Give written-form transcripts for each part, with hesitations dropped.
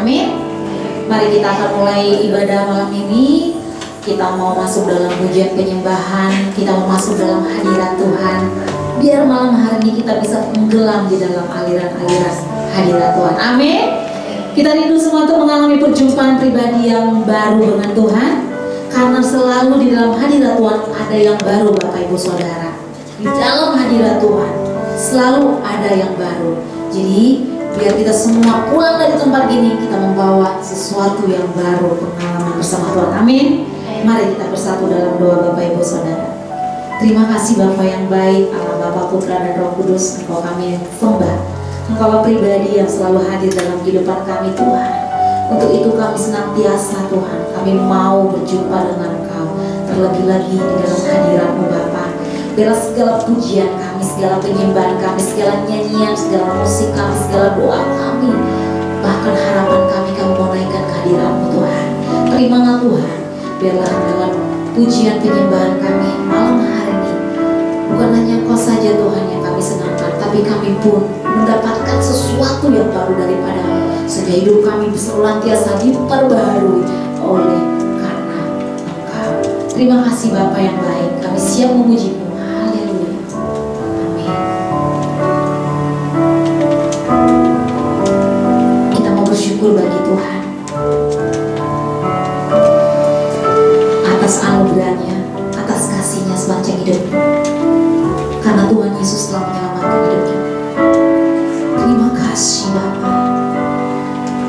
Amin. Mari kita akan mulai ibadah malam ini. Kita mau masuk dalam pujian penyembahan, kita mau masuk dalam hadirat Tuhan. Biar malam hari ini kita bisa tenggelam di dalam aliran-aliran hadirat Tuhan. Amin. Kita rindu semua untuk mengalami perjumpaan pribadi yang baru dengan Tuhan. Karena selalu di dalam hadirat Tuhan ada yang baru, Bapak Ibu Saudara. Di dalam hadirat Tuhan selalu ada yang baru. Jadi biar kita semua pulang dari tempat ini, kita membawa sesuatu yang baru, pengalaman bersama Tuhan. Amin. Mari kita bersatu dalam doa Bapak Ibu Saudara. Terima kasih Bapa yang baik, Allah Bapa, Putra dan Roh Kudus. Engkau kami yang sembah, Engkau pribadi yang selalu hadir dalam kehidupan kami Tuhan. Untuk itu kami senantiasa Tuhan, kami mau berjumpa dengan Engkau. Terlebih lagi di dalam hadirat-Mu Bapa. Biarlah segala pujian kami, segala penyembahan kami, segala nyanyian, segala musik kami, segala doa kami, bahkan harapan kami mau naikkan kehadiran-Mu Tuhan. Terimalah Tuhan. Biarlah dengan pujian penyembahan kami malam hari ini, bukan hanya Engkau saja Tuhan yang kami senangkan, tapi kami pun mendapatkan sesuatu yang baru daripada-Mu, sehingga hidup kami bisa senantiasa diperbaharui oleh karena Engkau. Terima kasih Bapa yang baik, kami siap memuji-Mu. Haleluya. Amin. Kita mau bersyukur bagi Tuhan atas anugerahnya, atas kasihnya sepanjang hidup. Karena Tuhan Yesus telah menyelamatkan hidup kita. Terima kasih Bapa.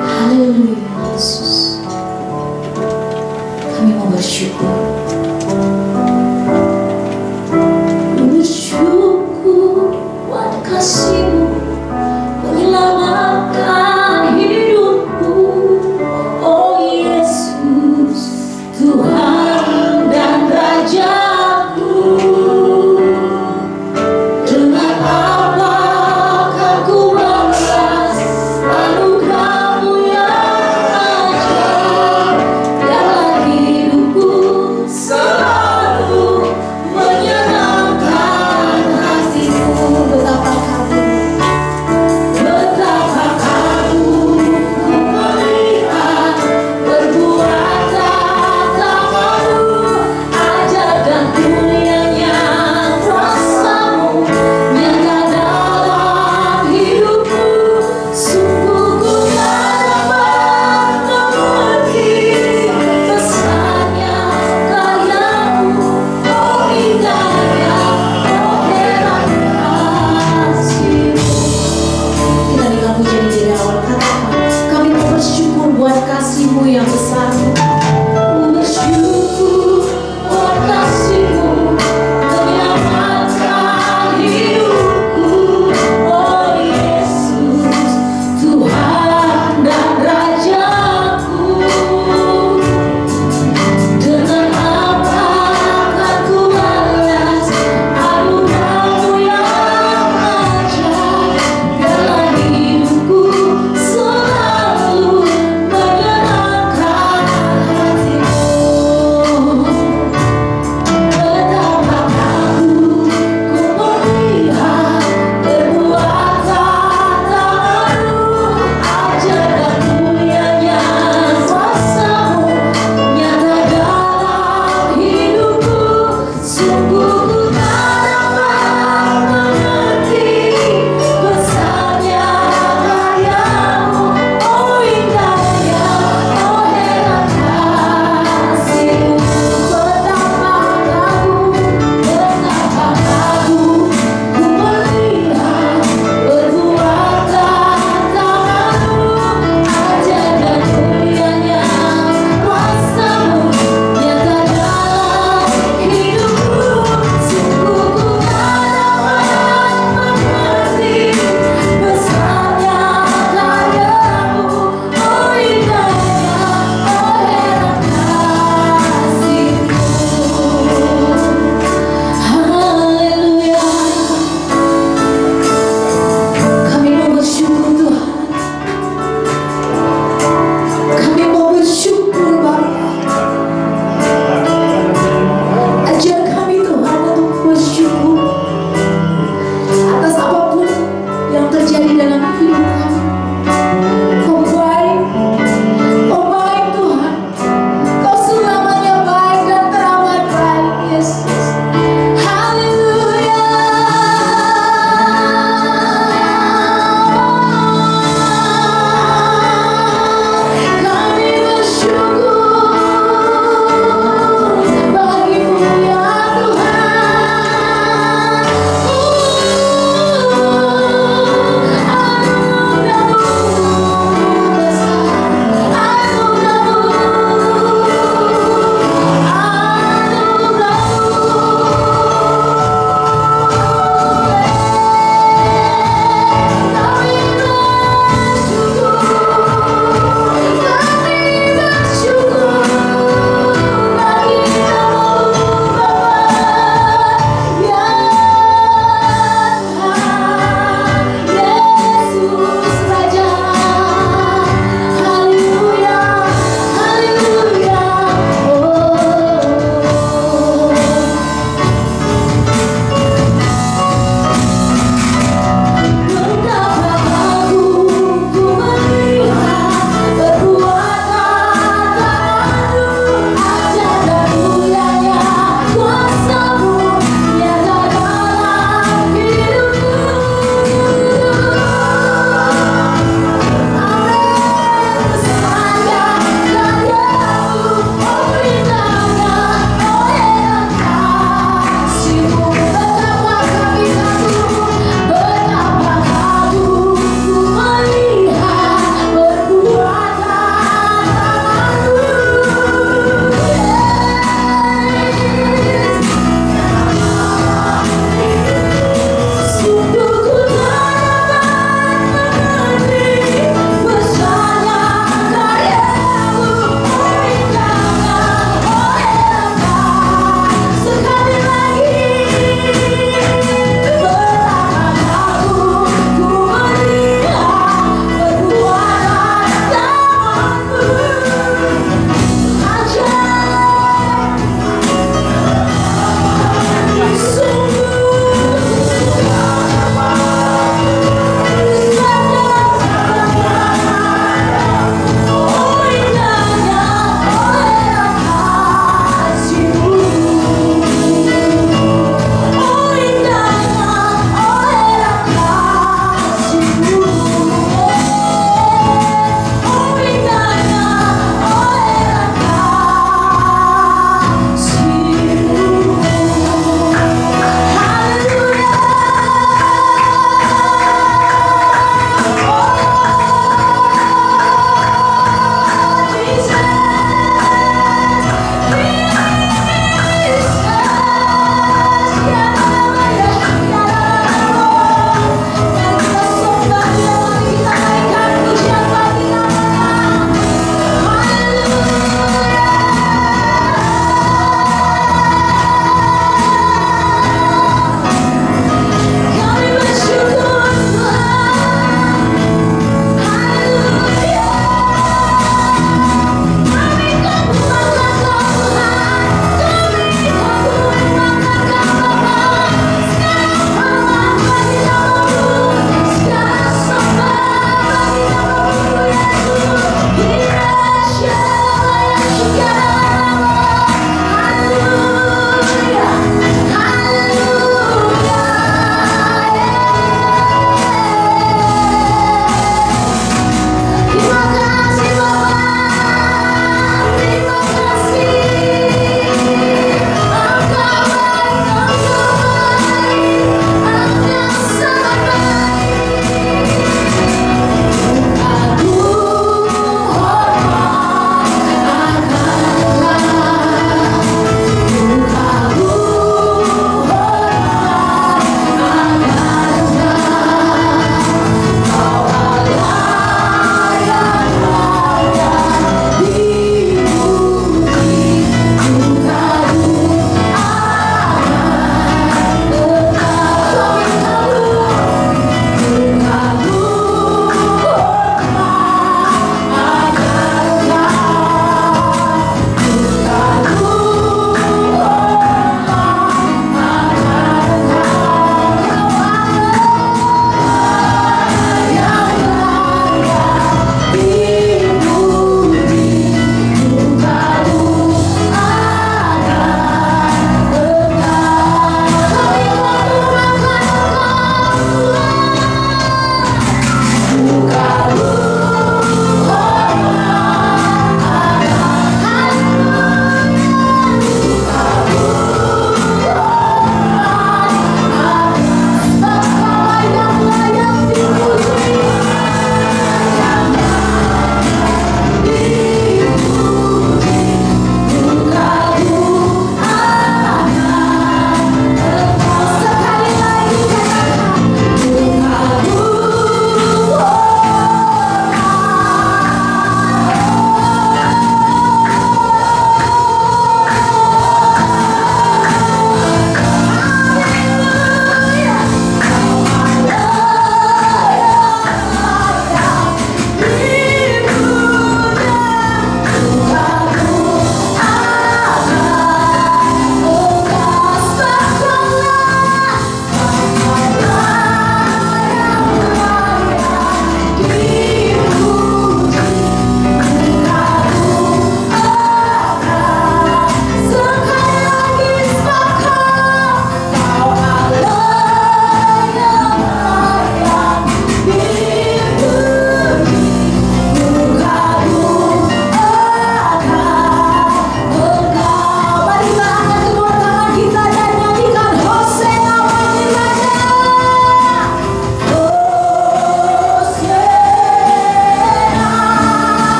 Haleluya Yesus. Kami mau bersyukur.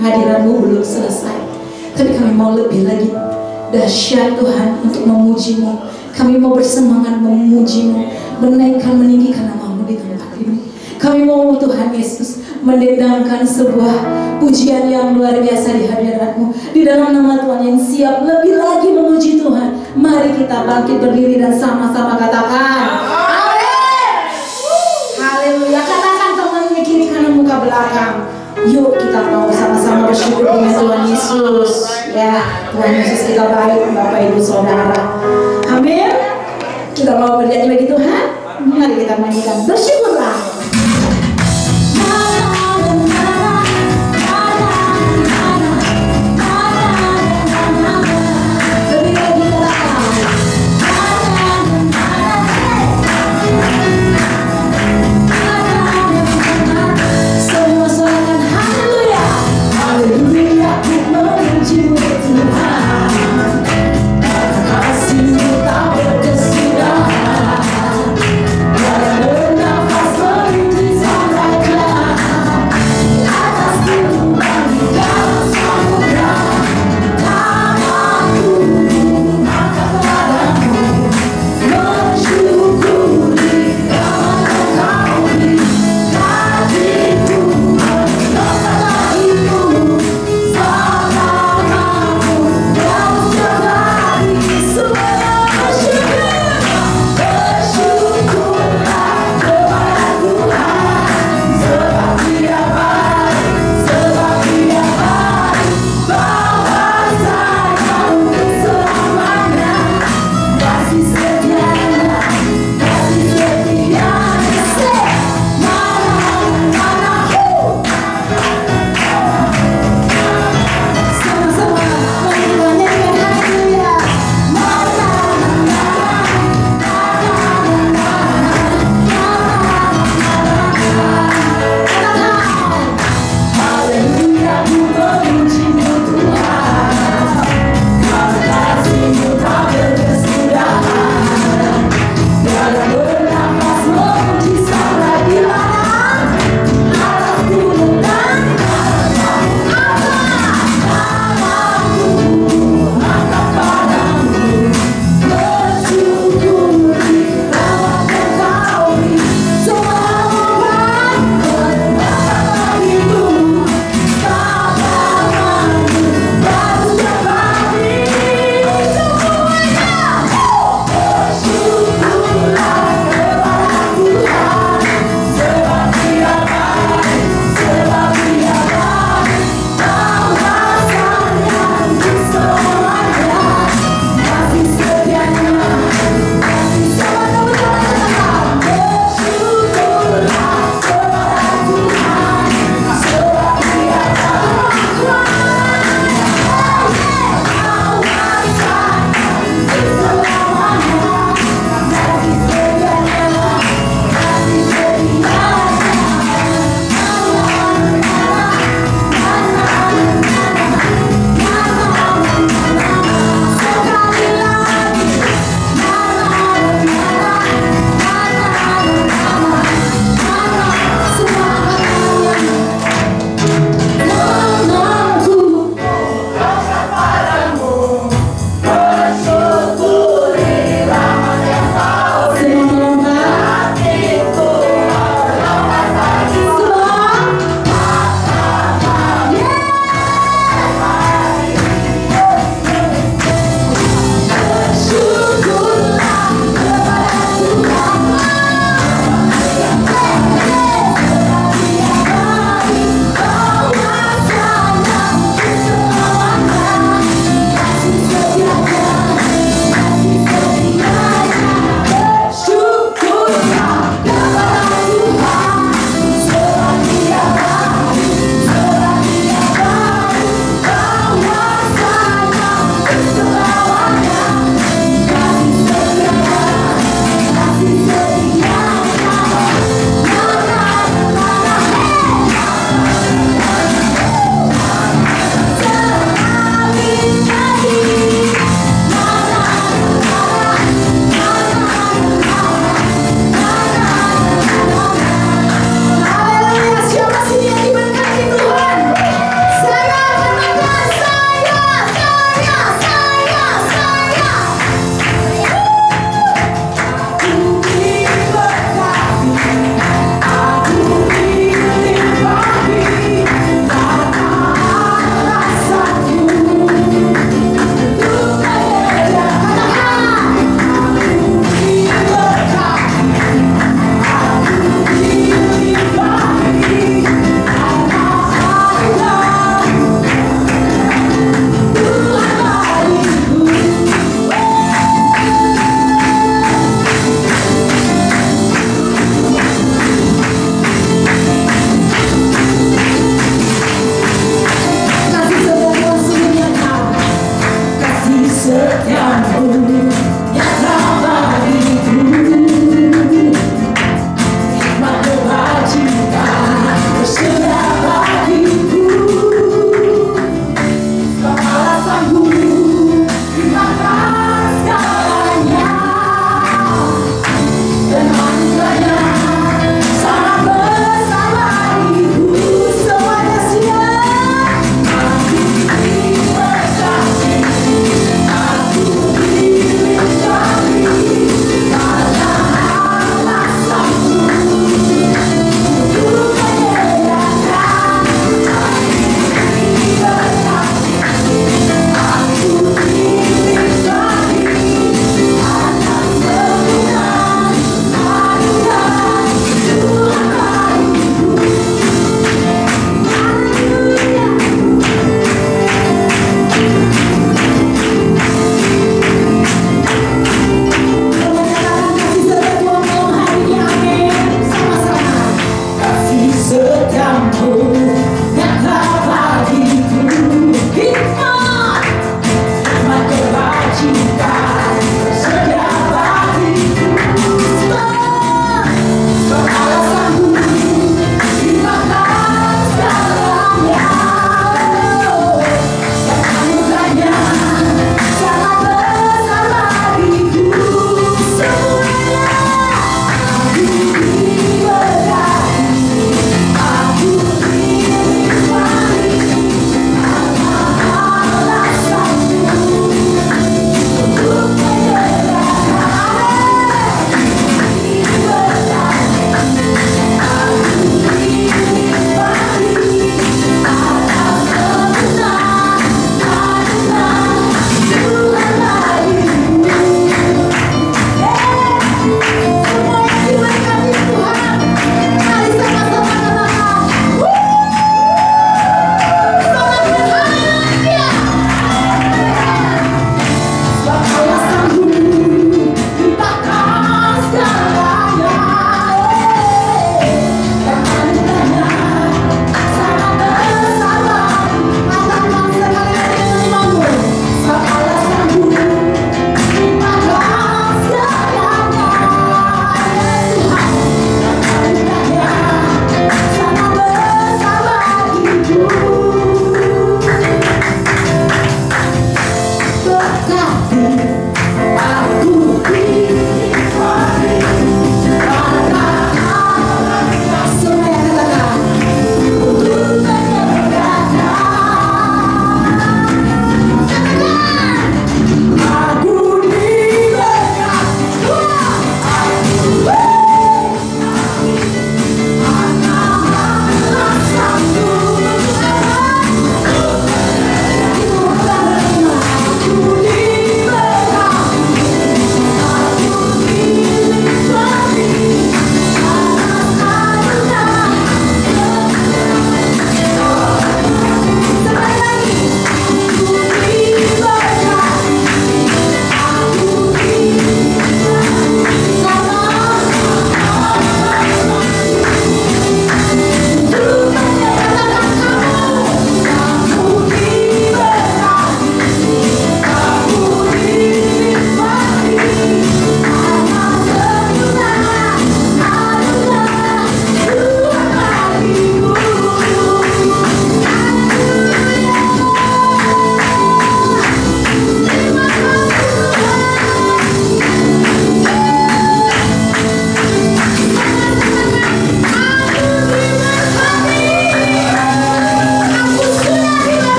hadirat-Mu belum selesai. Tapi kami mau lebih lagi dahsyat Tuhan untuk memuji-Mu. Kami mau bersemangat memuji-Mu, menaikkan, meninggikan nama-Mu di tempat ini. Kami mau Tuhan Yesus mendendangkan sebuah pujian yang luar biasa di hadirat-Mu, di dalam nama Tuhan yang siap lebih lagi memuji Tuhan. Mari kita bangkit berdiri dan sama-sama katakan amin. Haleluya. Katakan temannya kiri kanan muka belakang. Yuk kita mau sama-sama bersyukur dengan Tuhan Yesus. Ya, Tuhan Yesus kita baik, Bapak Ibu Saudara. Amin. Kita mau bernyanyi bagi Tuhan. Mari kita nyanyikan bersyukurlah. Kasih-Mu tak berkesudahan, dan bernafas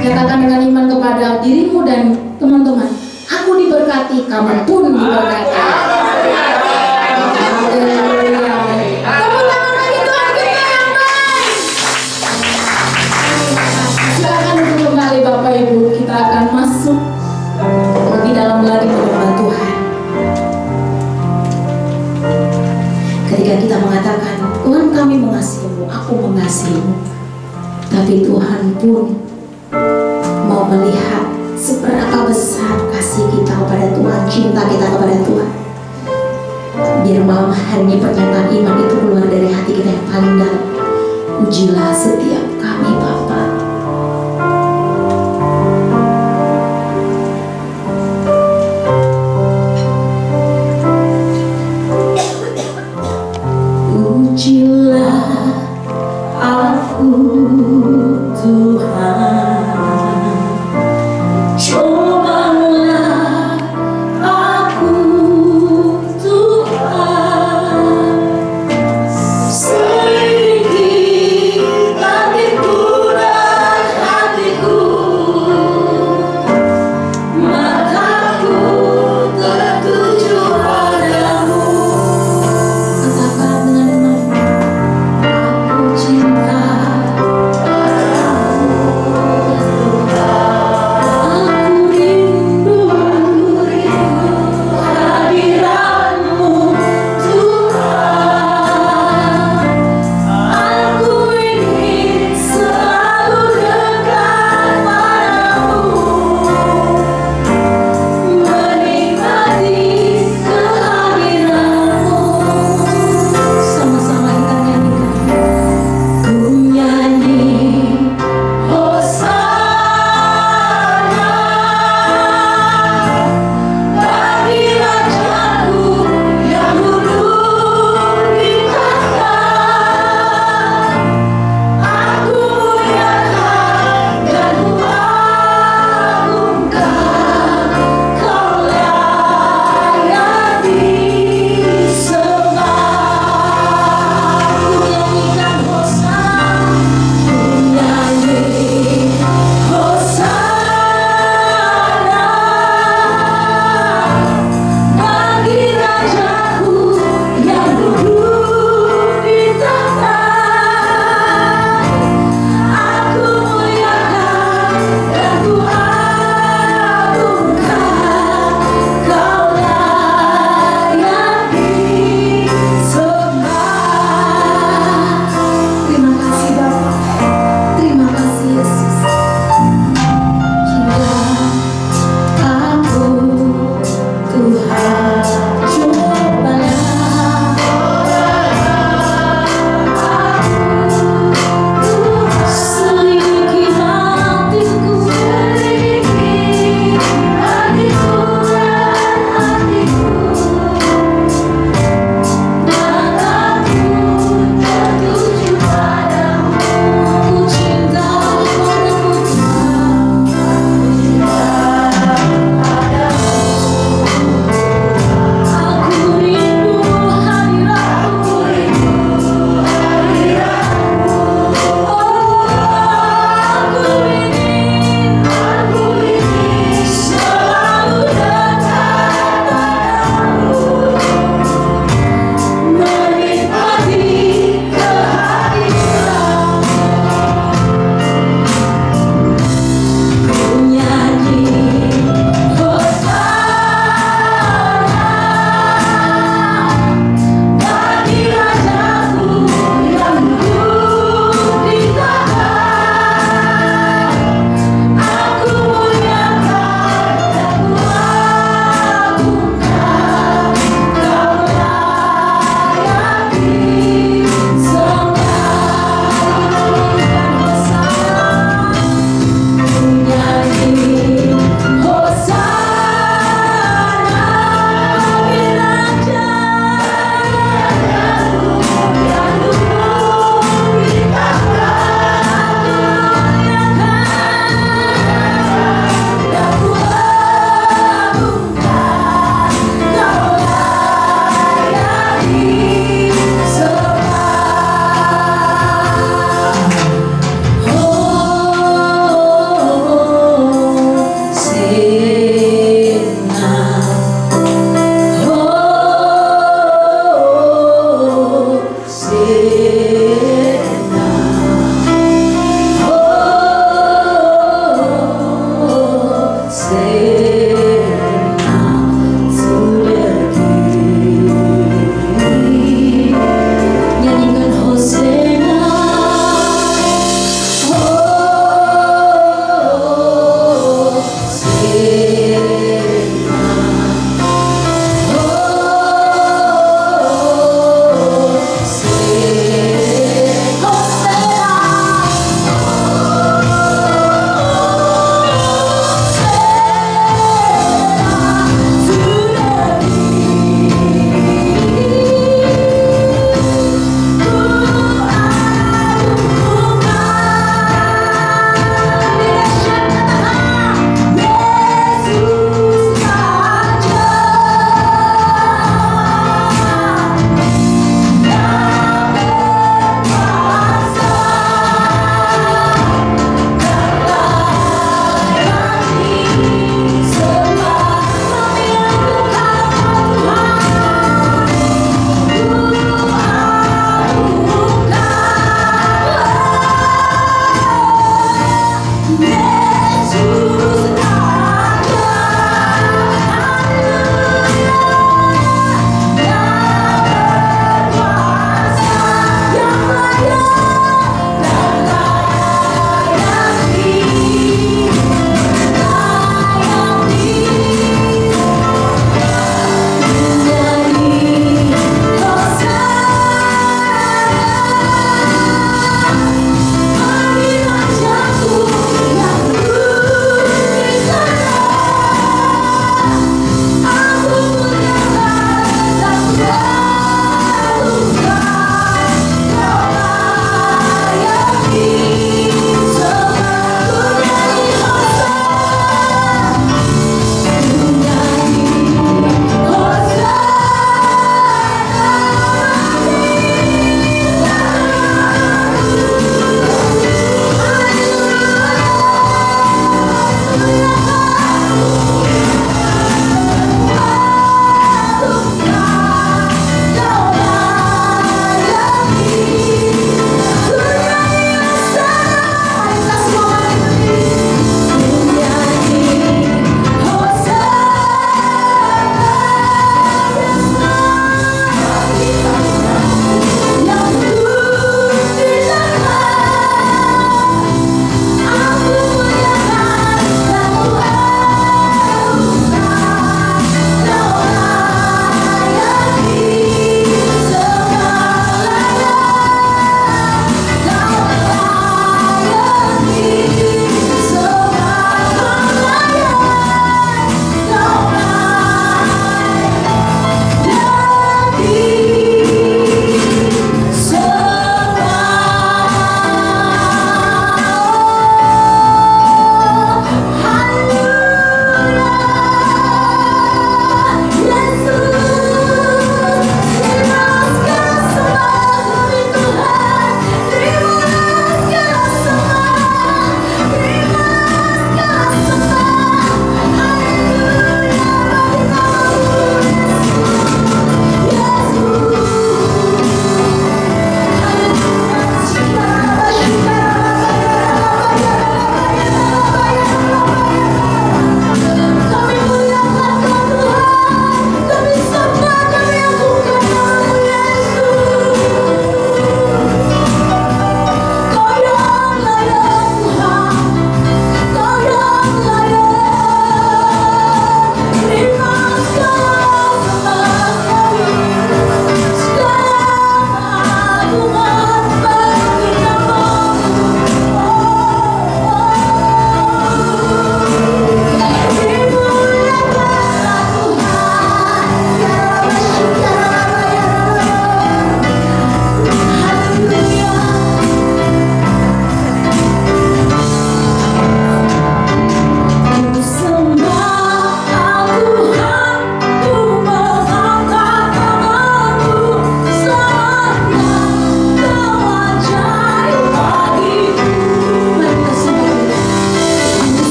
Nyatakan dengan iman kepada dirimu dan teman-teman. Aku diberkati, kamu pun diberkati. Haleluya. Tepuk tangan lagi Tuhan kita yang baik. Silakan duduk kembali Bapak Ibu. Kita akan masuk lebih dalam lagi menyembah Tuhan. Ketika kita mengatakan, Tuhan kami mengasihimu, aku mengasihimu, tapi Tuhan pun mau melihat seberapa besar kasih kita kepada Tuhan, cinta kita kepada Tuhan. Biar malam hari ini pernyataan iman itu keluar dari hati kita yang paling dalam. Ujilah setiap kami Bapa. Ujilah aku Tuhan, cobalah aku Tuhan, selidiki hatiku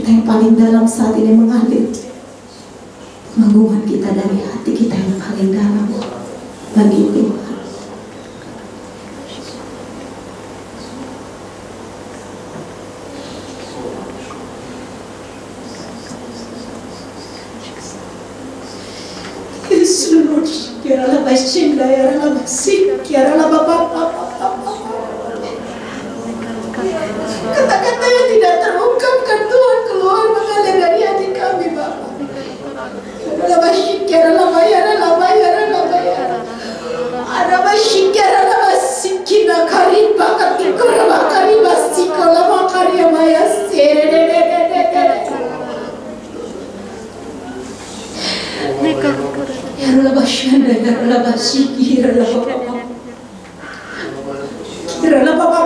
kita yang paling dalam saat ini mengalir pengagungan kita dari hati kita yang paling dalam bagi Tuhan. Yesus, kiaralah basinda, kiaralah basik, kiaralah bapak. Kata-kata yang tidak terungkapkan Tuhan keluar mengalir dari hati kami, Bapak. Kiaralah basik, kiaralah bayar. Ada basik, kiaralah basik, kina karin bakat dikora bakari basik, kola bakari maya sere. Kiaralah basanda, kiaralah basik, kiaralah bapak. Kiaralah bapak.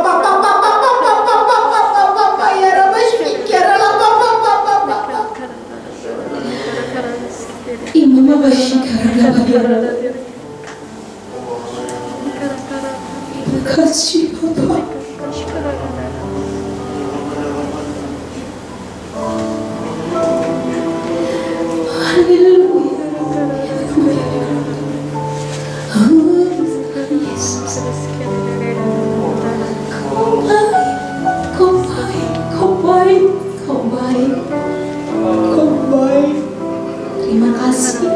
Imam Bashikara Bayara. Terima kasih Bapak. Haleluya. Oh Yesus. Kau baik. Terima kasih.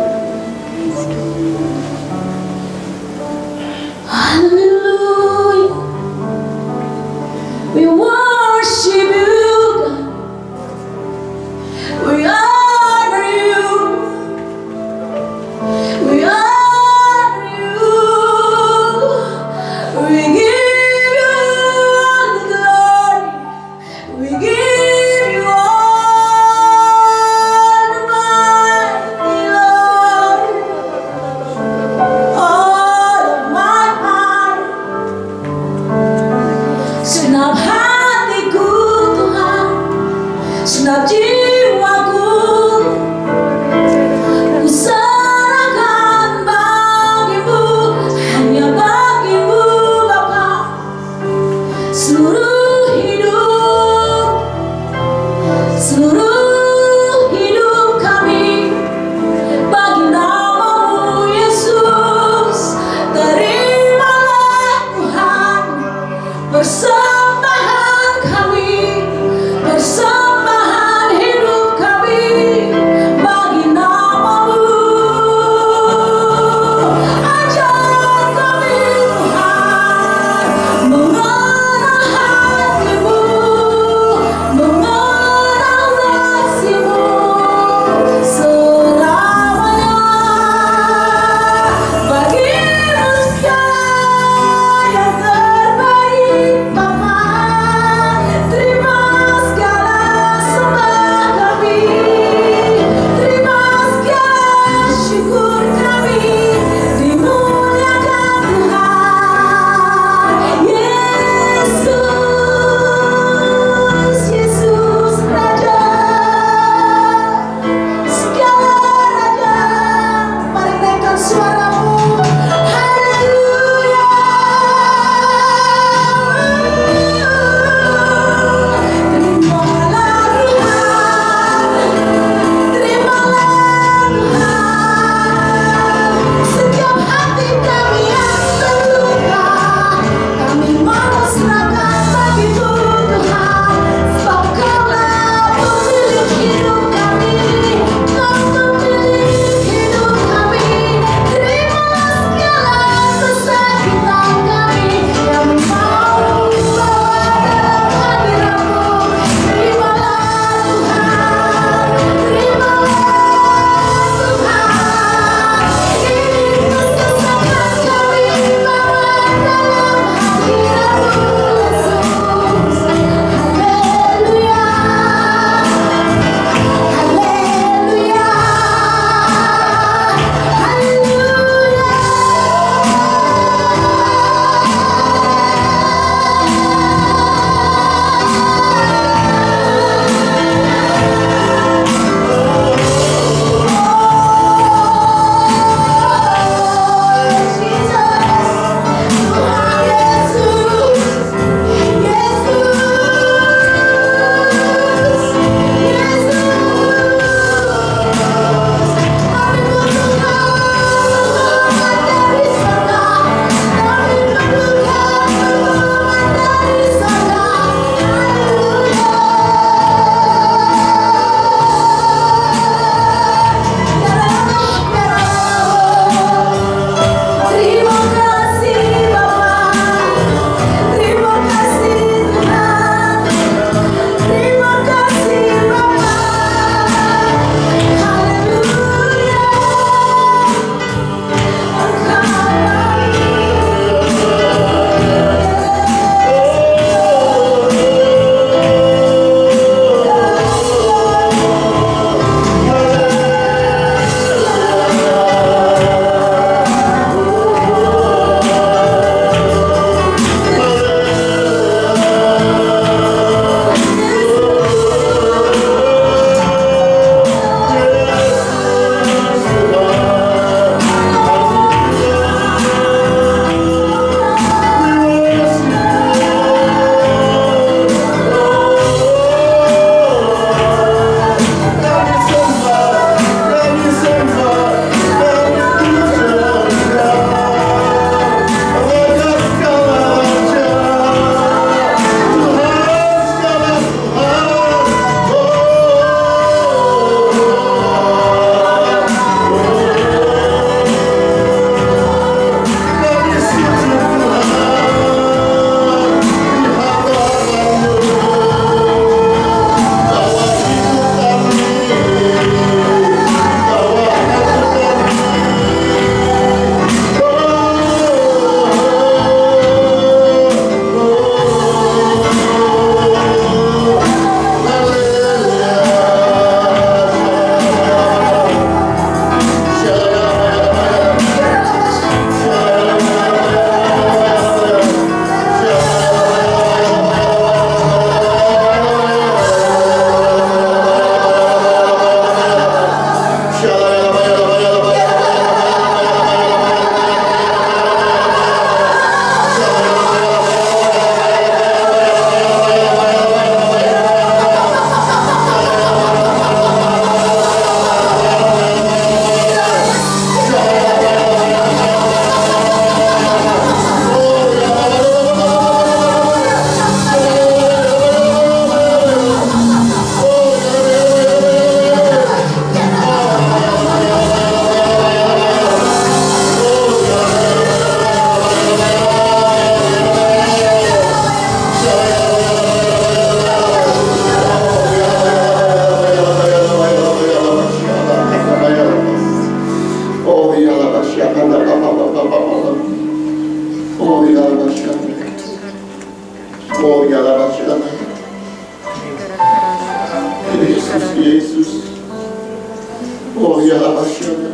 Oh ya Masyana.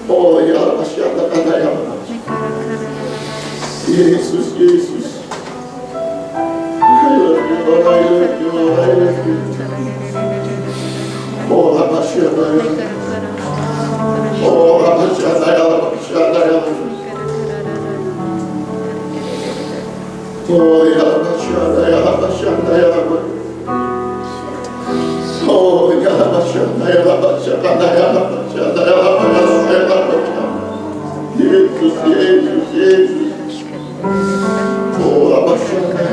Oh ya Masyana kata ya Yesus, Yesus. I love you, Lord, I love you, Lord, I love you. Oh Masyana. Oh Masyana ya Masyana ya. Oh ya Masyana ya Masyana ya. Oh ya Masyana ya Masyana ya Masyana ya. Yesus, Yesus, Yesus. Oh Masyana.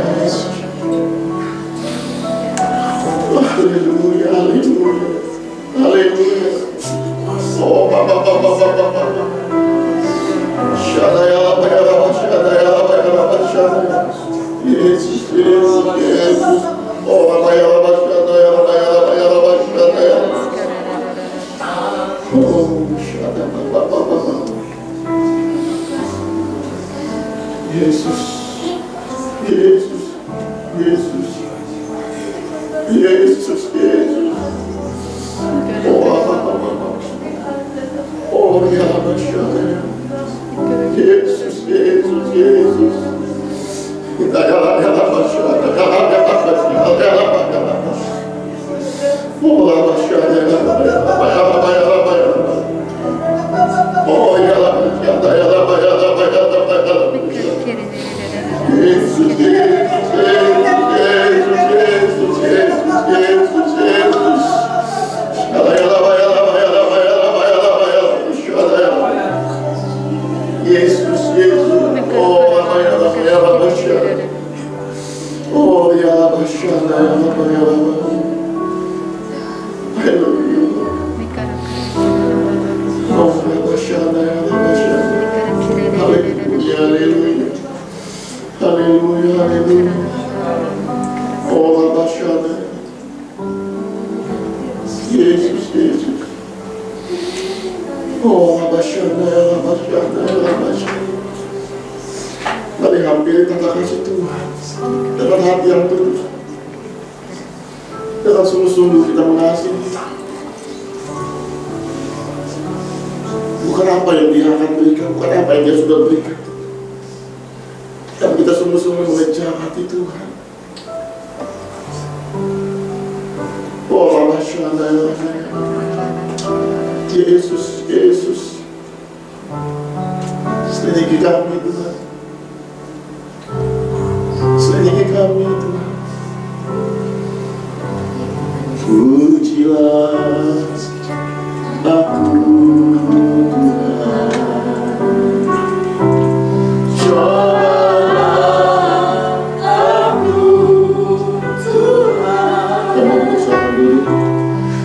Haleluya, haleluya, haleluya. Oh Baba. Shada ya Shada. Yesus, Yesus, Yesus. Oh Baba ya Shada ya Shada ya. Oh Shada Baba. Yesus, Yesus, Yesus, Yesus, Yesus. Oh Baba. Oh ya Shada ya. Yesus, Yesus, Yesus. Oh ya Bashana ya I love you. Oh ya Bashana ya Hallelujah, hallelujah. Hallelujah, hallelujah. Oh ya Bashana. Yesus, Yesus. Oh ya Bashana ya Bashana. Mari hampiri tata kasih Tuhan dengan hati yang tulus, dengan sungguh-sungguh kita mengasihi. Bukan apa yang Dia akan berikan, bukan apa yang Dia sudah berikan, tapi kita sungguh-sungguh mengejar hati Tuhan. Oh Masyana ya Yesus, Yesus, selidiki kami Tuhan. Selidiki kami Tuhan. Pujilah aku Tuhan. Cobalah aku Tuhan. Kita mau bersama dulu.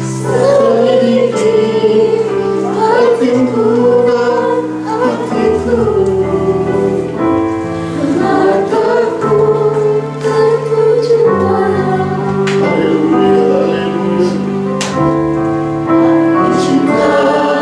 Selidiki hatiku dan hatiku. Hallelujah, hallelujah. Cinta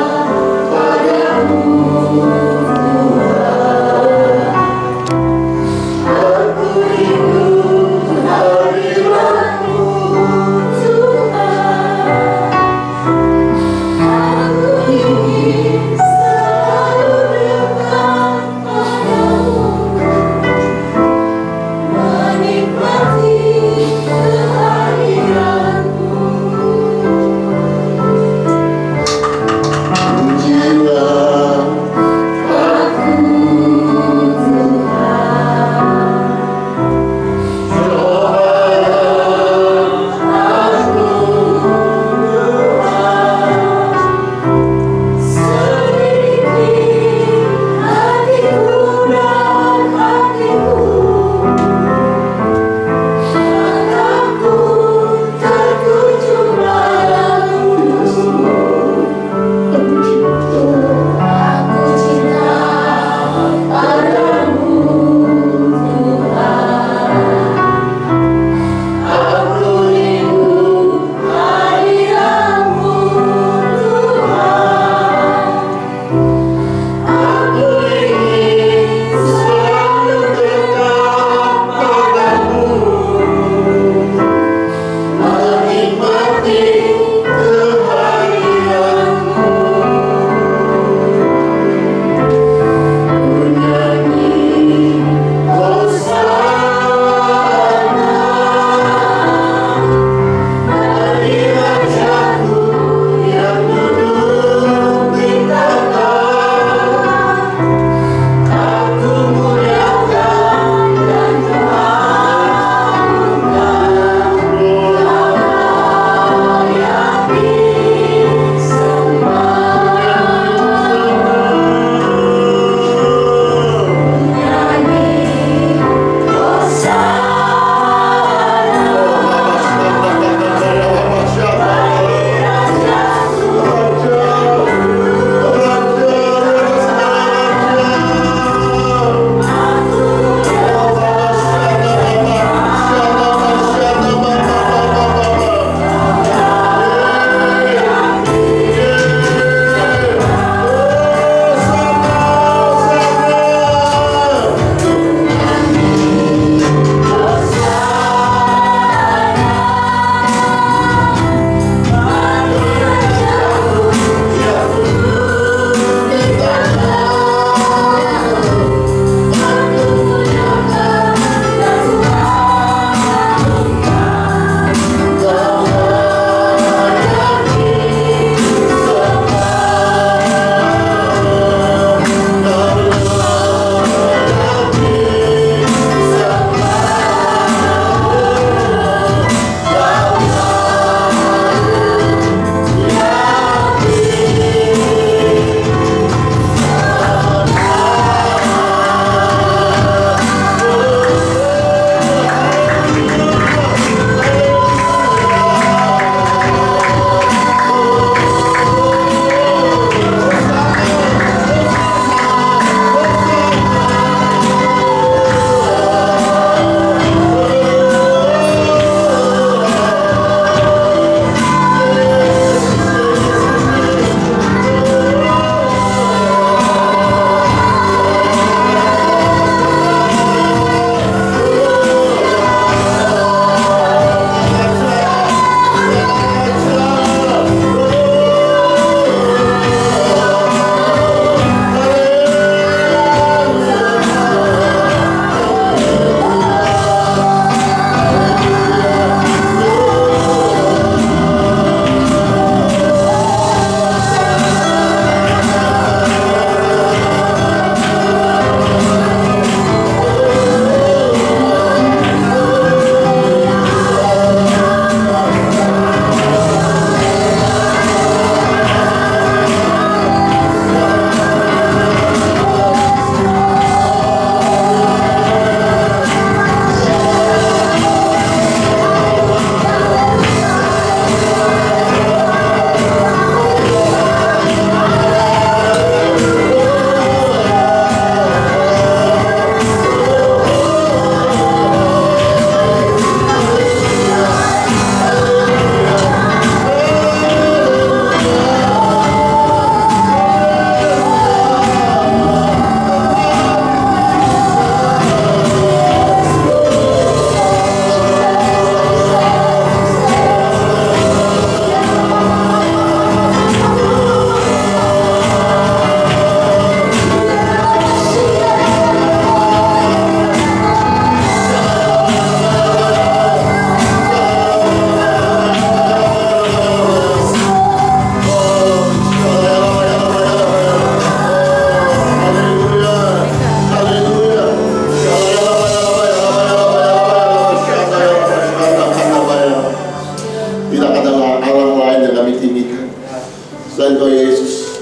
selain Kau Yesus.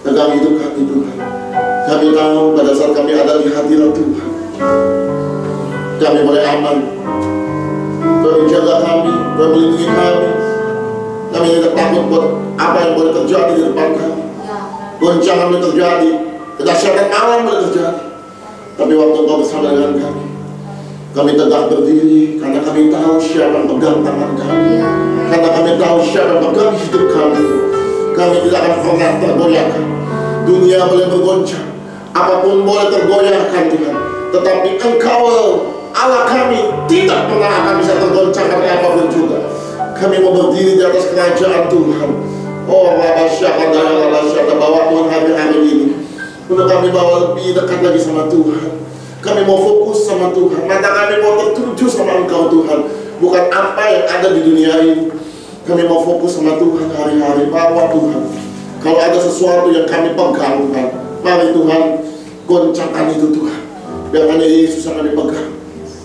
Tegang hidup kami Tuhan. Kami tahu pada saat kami ada di hadirat Tuhan, kami boleh aman. Kau menjaga kami, Kau melindungi kami. Kami tidak takut buat apa yang boleh terjadi di depan kami. Goncangan boleh terjadi, kedahsyatan alam boleh terjadi. Tapi waktu Kau bersama dengan kami tegak berdiri karena kami tahu siapa yang pegang tangan kami. Karena kami tahu siapa yang pegang hidup kami. Kami tidak akan pernah tergoyahkan. Dunia boleh bergoncang, apapun boleh tergoyahkan Tuhan, tetapi Engkau Allah kami tidak pernah akan bisa tergoncang oleh apapun juga. Kami mau berdiri di atas kerajaan Tuhan. Oh Rabasya, bawa Tuhan hari-hari ini untuk kami bawa lebih dekat lagi sama Tuhan. Kami mau fokus sama Tuhan. Mata kami mau tertuju sama Engkau Tuhan, bukan apa yang ada di dunia ini. Kami mau fokus sama Tuhan hari-hari. Bawa Tuhan, kalau ada sesuatu yang kami pegang Tuhan, mari Tuhan goncangkan itu Tuhan. Biar hanya Yesus yang kami pegang,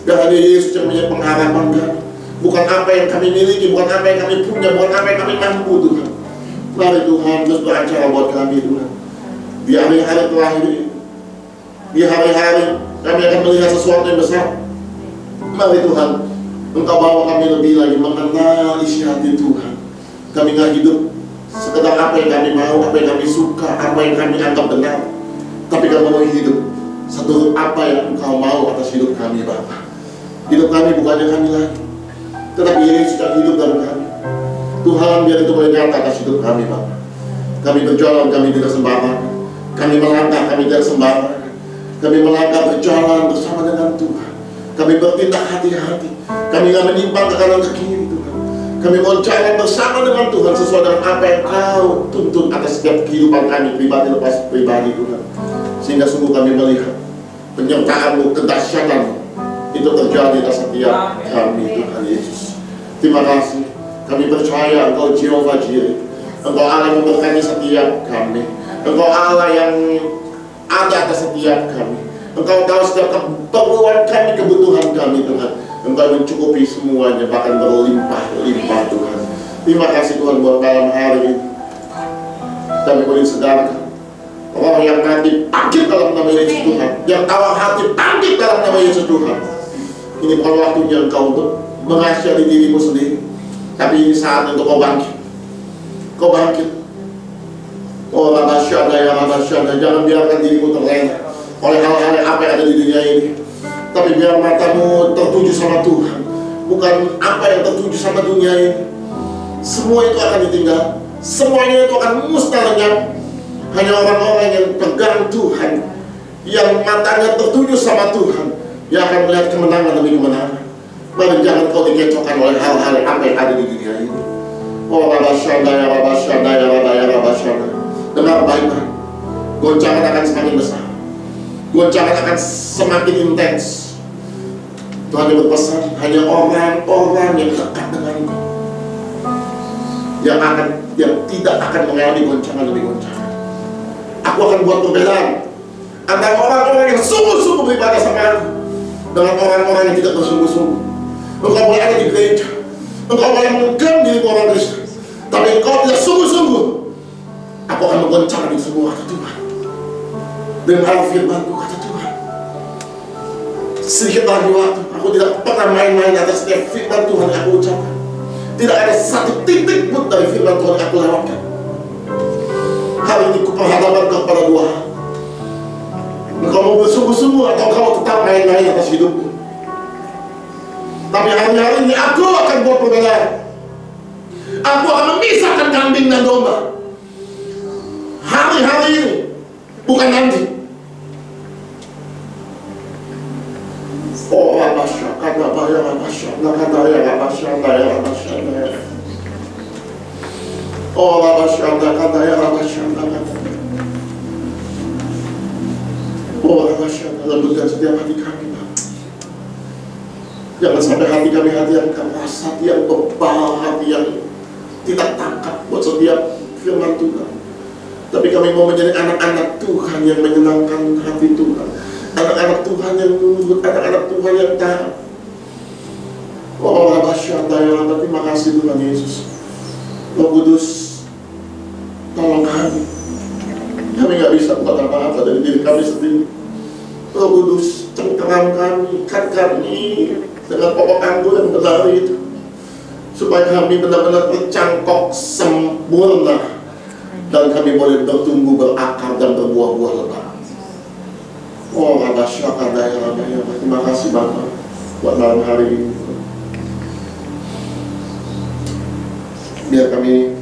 biar hanya Yesus yang menjadi pengharapan kami. Bukan apa yang kami miliki, bukan apa yang kami punya, bukan apa yang kami mampu Tuhan. Mari Tuhan terus beracara buat kami Tuhan. Di hari-hari terakhir ini, di hari-hari kami akan melihat sesuatu yang besar. Mari Tuhan, Engkau bawa kami lebih lagi mengenal isi hati Tuhan. Kami gak hidup sekedar apa yang kami mau, apa yang kami suka, apa yang kami anggap benar. Tapi kami mau hidup seturut apa yang Engkau mau atas hidup kami Bapa. Hidup kami bukannya kami lagi, tetapi Yesus yang hidup dalam kami. Tuhan, biar itu boleh nyata atas hidup kami Bapa. Kami berjalan, kami tidak sembarangan. Kami melangkah, kami tidak sembarangan. Kami melangkah berjalan bersama dengan Tuhan. Kami bertindak hati-hati. Kami gak menyimpang ke kanan ke kiri Tuhan. Kami mau jalan bersama dengan Tuhan sesuai dengan apa yang Kau tuntut atas setiap kehidupan kami, pribadi lepas pribadi Tuhan. Sehingga sungguh kami melihat penyertaan-Mu, kedahsyatan-Mu itu terjadi atas setiap kami Tuhan Yesus. Terima kasih. Kami percaya Engkau Jehovah Jireh. Engkau Allah yang memberkati setiap kami. Engkau Allah yang ada atas setiap kami. Engkau tahu setiap keperluan kami, kebutuhan kami Tuhan. Engkau mencukupi semuanya, bahkan berlimpah-limpah Tuhan. Terima kasih Tuhan buat malam hari ini. Kami boleh sedarkan orang yang mati bangkit dalam nama Yesus Tuhan. Yang tawar hati bangkit dalam nama Yesus Tuhan. Ini bukan waktunya Engkau untuk mengasihani dirimu sendiri, tapi ini saat untuk Kau bangkit. Kau bangkit. Oh Rabasyada, ya Rabasyada, jangan biarkan dirimu terlena oleh hal-hal apa yang ada di dunia ini. Tapi biar matamu tertuju sama Tuhan, bukan apa yang tertuju sama dunia ini. Semua itu akan ditinggal, semuanya itu akan musnah lenyap. Hanya orang-orang yang pegang Tuhan, yang matanya tertuju sama Tuhan, yang akan melihat kemenangan demi kemenangan. Mari jangan kau dikecokkan oleh hal-hal apa yang ada di dunia ini. Oh Rabasyada, ya Rabasyada, ya Rabasyada. Dengar baik-baik, goncangan akan semakin besar, goncangan akan semakin intens. Tuhan yang berpesan, hanya orang-orang yang dekat denganku yang tidak akan mengalami goncangan demi goncangan. Aku akan buat perbedaan antara orang-orang yang sungguh-sungguh beribadah sama aku dengan orang-orang yang tidak bersungguh-sungguh. Engkau boleh ada di gereja, engkau boleh mengklaim diri orang Kristen, tapi engkau tidak sungguh-sungguh. Aku akan menggoncangkan itu semua, kata Tuhan. Dengar firman-Ku, kata Tuhan. Sedikit lagi waktu, aku tidak pernah main-main atas setiap firman Tuhan yang aku ucapkan. Tidak ada satu titik pun dari firman Tuhan yang aku lewatkan. Hari ini ku perhadapkan kepada dua hal. Engkau mau bersungguh-sungguh atau kau tetap main-main atas hidupmu. Tapi hari-hari ini aku akan buat perbedaan. Aku akan memisahkan kambing dan domba. Hari-hari ini, bukan nanti. Oh Rabasya, kata ya Rabasya, kata ya Rabasya, ya Rabasya, ya. Oh Rabasya, kata ya Rabasya, kata. Oh Rabasya, lembutkan setiap hati kami. Jangan sampai hati kami hati yang keras, hati yang bebal, hati yang tidak tangkap buat setiap firman Tuhan. Tapi kami mau menjadi anak-anak Tuhan yang menyenangkan hati Tuhan, anak-anak Tuhan yang nurut, anak-anak Tuhan yang taat. Oh Rabasyada, ya Rabba, terima kasih Tuhan Yesus. Roh Kudus, tolong diri kami sendiri. Roh Kudus, cengkeram kami, ikat kami dengan pokok anggur yang benar itu, supaya kami benar-benar tercangkok sempurna dan kami boleh bertumbuh, berakar dan berbuah-buah lebat. Oh, Rabasya-kadaya. Terima kasih Bapak buat malam hari ini. Biar kami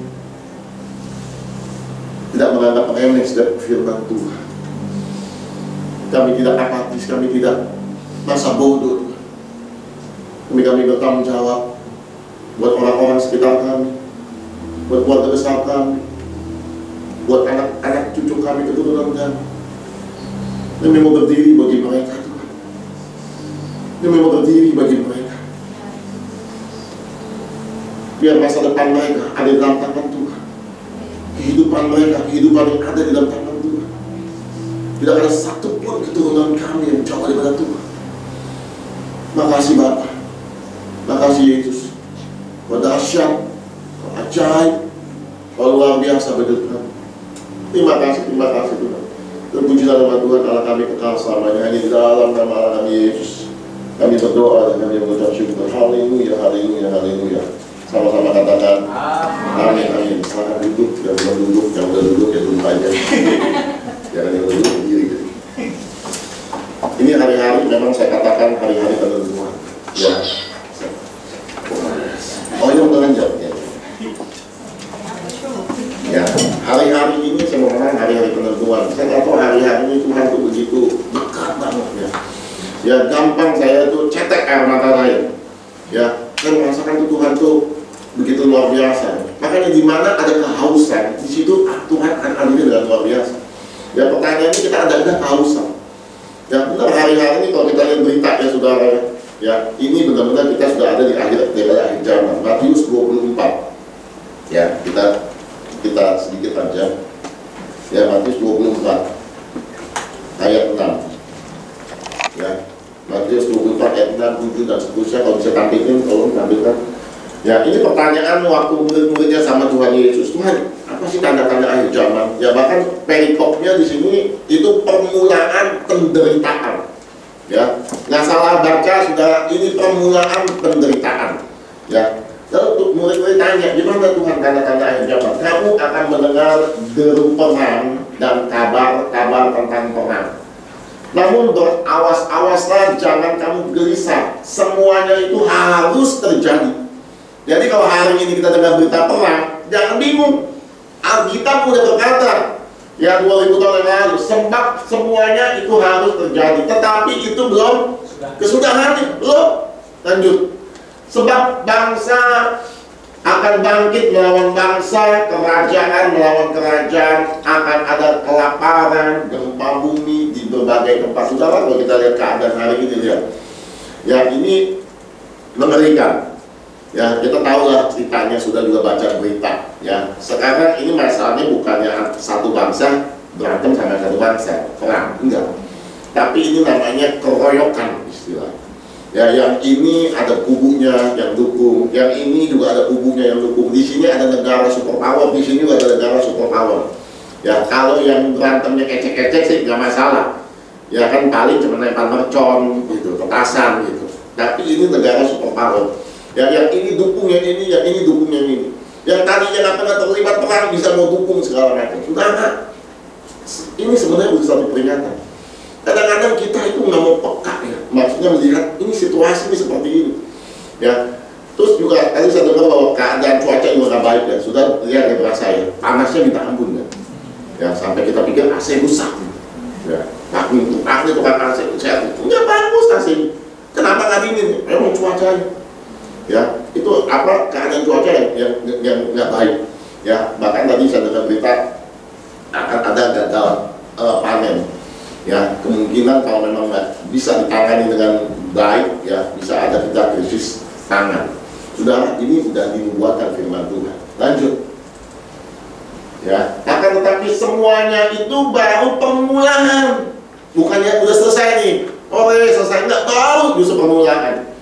tidak menganggap remeh setiap firman Tuhan. Kami tidak apatis, kami tidak masa bodoh. Kami bertanggung jawab buat orang-orang sekitar kami, buat keluarga besar kami, buat anak-anak cucu kami, keturunan kami. Demi mau berdiri bagi mereka Tuhan. Demi mau berdiri bagi mereka. Biar masa depan mereka ada di dalam tangan Tuhan. Kehidupan mereka, kehidupan yang ada di dalam tangan Tuhan. Tidak ada satupun keturunan kami yang jauh daripada Tuhan. Makasih Bapa, makasih Yesus. Kau dahsyat, kau ajaib, kau luar biasa bagi kami. Terima kasih Tuhan. Terpuji nama Tuhan Allah kami kekal selamanya. Hanya di dalam nama Allah kami Yesus kami berdoa dan kami mengucap syukur. Haleluya, haleluya, haleluya. Sama-sama katakan amin, amin. Silahkan duduk, yang belum duduk, yang udah duduk ya duduk aja. Jangan yang duduk berdiri. Ini hari-hari memang saya katakan hari-hari penentuan. Ya. Oh yang menanjak ya. Ya, hari-hari ini saya mau ngomong hari-hari penentuan. Saya nggak tahu hari-hari ini Tuhan tuh begitu dekat banget ya. Ya gampang saya tuh cetek air mata saya. Ya, saya merasakan tuh Tuhan tuh begitu luar biasa. Makanya di mana ada kehausan, di situ Tuhan akan hadir dengan luar biasa. Ya pertanyaannya kita ada kehausan. Ya benar hari-hari ini kalau kita lihat berita ya saudara ya, ini benar-benar kita sudah ada di akhir zaman. Matius 24. Ya kita sedikit aja. Ya Matius 24 ayat 6. Ya Matius 24 ayat 6, 7 dan seterusnya. Kalau bisa tampilin, tolong tampilkan. Ya ini pertanyaan waktu murid-muridnya sama Tuhan Yesus. Tuhan, apa sih tanda-tanda akhir zaman? Ya bahkan perikopnya di sini itu permulaan penderitaan. Ya, nggak salah baca sudah, ini permulaan penderitaan. Ya, lalu murid-murid tanya, gimana Tuhan tanda-tanda akhir zaman? Kamu akan mendengar deru perang dan kabar-kabar tentang perang. Namun berawas-awaslah, jangan kamu gelisah. Semuanya itu harus terjadi. Jadi kalau hari ini kita dengar berita perang, jangan bingung. Alkitab udah berkata, ya 2000 tahun yang lalu, sebab semuanya itu harus terjadi. Tetapi itu belum kesudahannya, belum. Lanjut. Sebab bangsa akan bangkit melawan bangsa, kerajaan melawan kerajaan, akan ada kelaparan, gempa bumi di berbagai tempat. Saudara, kalau kita lihat keadaan hari ini, lihat. Ya ini mengerikan. Ya kita tahulah ceritanya, sudah juga baca berita. Ya sekarang ini masalahnya bukannya satu bangsa berantem sama satu bangsa perang, enggak. Tapi ini namanya keroyokan istilah. Ya yang ini ada kubunya yang dukung, yang ini juga ada kubunya yang dukung. Di sini ada negara superpower, di sini juga ada negara superpower. Ya kalau yang berantemnya ecek-ecek sih nggak masalah. Ya kan paling cuma lempar mercon gitu, petasan gitu. Tapi ini negara superpower. Ya, yang ini dukung yang ini, yang ini dukung yang ini. Yang tadinya nggak pernah terlibat perang bisa mau dukung segala macam. Sudah, ini sebenarnya bukan satu peringatan. Kadang-kadang kita itu nggak mau peka ya, maksudnya melihat ini situasi ini seperti ini. Ya, terus juga tadi saya dengar bahwa keadaan cuaca juga nggak baik ya. Sudah lihat ya berasa ya, panasnya minta ampun ya. Ya sampai kita pikir AC rusak. Ya, itu tukang AC, saya nggak bagus AC. Kenapa nggak dingin? Memang cuacanya. Ya itu apa keadaan cuaca yang nggak baik. Ya bahkan tadi saya dengar berita akan ada gagal panen. Ya kemungkinan kalau memang nggak bisa ditangani dengan baik, ya bisa ada kita krisis pangan. Saudara, ini sudah dinubuatkan firman Tuhan. Lanjut. Ya akan tetapi semuanya itu baru permulaan, bukannya udah selesai nih. Oh selesai, nggak, baru justru permulaan.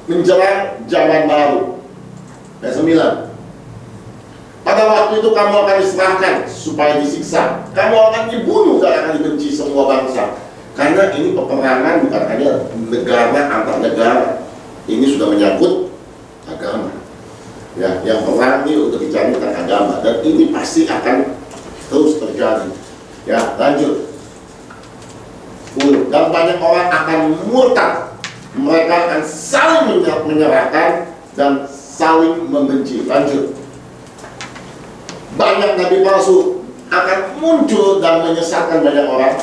Menjelang zaman baru. Ayat 9. Pada waktu itu kamu akan diserahkan supaya disiksa. Kamu akan dibunuh dan akan dibenci semua bangsa. Karena ini peperangan bukan hanya negara antar negara. Ini sudah menyangkut agama. Ya, yang perang ini untuk bicara tentang agama, dan ini pasti akan terus terjadi. Ya, lanjut. Dan banyak orang akan murtad. Mereka akan saling menyerahkan dan saling membenci. Lanjut. Banyak nabi palsu akan muncul dan menyesatkan banyak orang.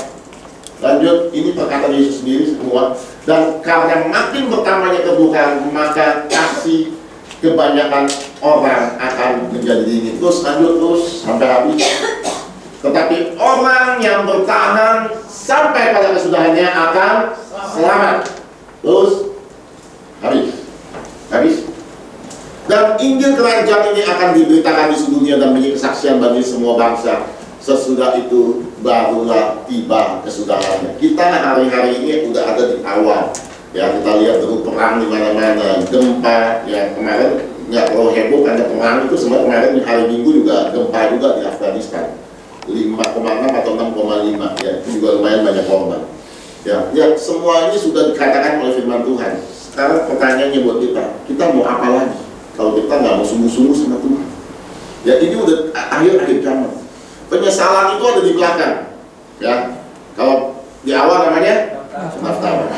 Lanjut, ini perkataan Yesus sendiri semua. Dan karena makin bertambahnya keburukan, maka kasih kebanyakan orang akan menjadi dingin. Terus lanjut terus sampai habis. Tetapi orang yang bertahan sampai pada kesudahannya akan selamat. Terus habis. Dan Injil kerajaan ini akan diberitakan di seluruh dunia dan menjadi kesaksian bagi semua bangsa. Sesudah itu barulah tiba kesudahannya. Kita hari-hari ini udah ada di awal. Ya, kita lihat terus perang di mana-mana, gempa. Ya, kemarin nggak terlalu heboh karena perang itu semua. Kemarin di hari Minggu juga gempa juga di Afghanistan. 5,6 atau 6,5. Ya, itu juga lumayan banyak korban. Ya, semua ini sudah dikatakan oleh firman Tuhan. Sekarang pertanyaannya buat kita mau apa lagi? Kalau kita nggak mau sungguh-sungguh sama Tuhan. Ya, ini udah akhir-akhir zaman. Penyesalan itu ada di belakang. Ya, kalau di awal namanya pendaftaran.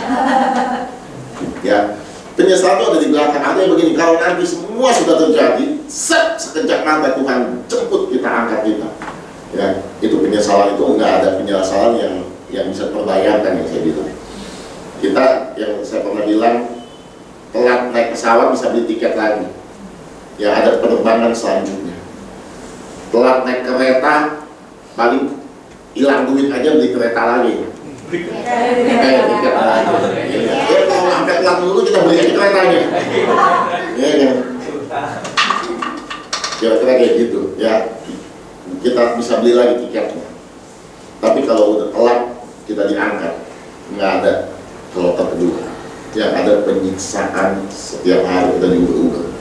Ya, penyesalan itu ada di belakang. Ada yang begini, kalau nanti semua sudah terjadi, sekejap mata Tuhan jemput kita, angkat kita. Ya, itu penyesalan itu nggak ada penyesalan yang bisa terbayarkan, yang saya bilang. Kita yang saya pernah bilang, telat naik pesawat bisa beli tiket lagi. Ya, ada penerbangan selanjutnya. Telat naik kereta, paling hilang duit aja beli kereta lagi. Tiket lagi. Ya, kalau sampai telat dulu kita beli aja keretanya. Ya kan? Kira-kira kayak gitu. Ya, kita bisa beli lagi tiketnya. Tapi kalau udah telat, kita diangkat. Nggak ada kloter kedua. Yang ada penyiksaan setiap hari dan diuber-uber.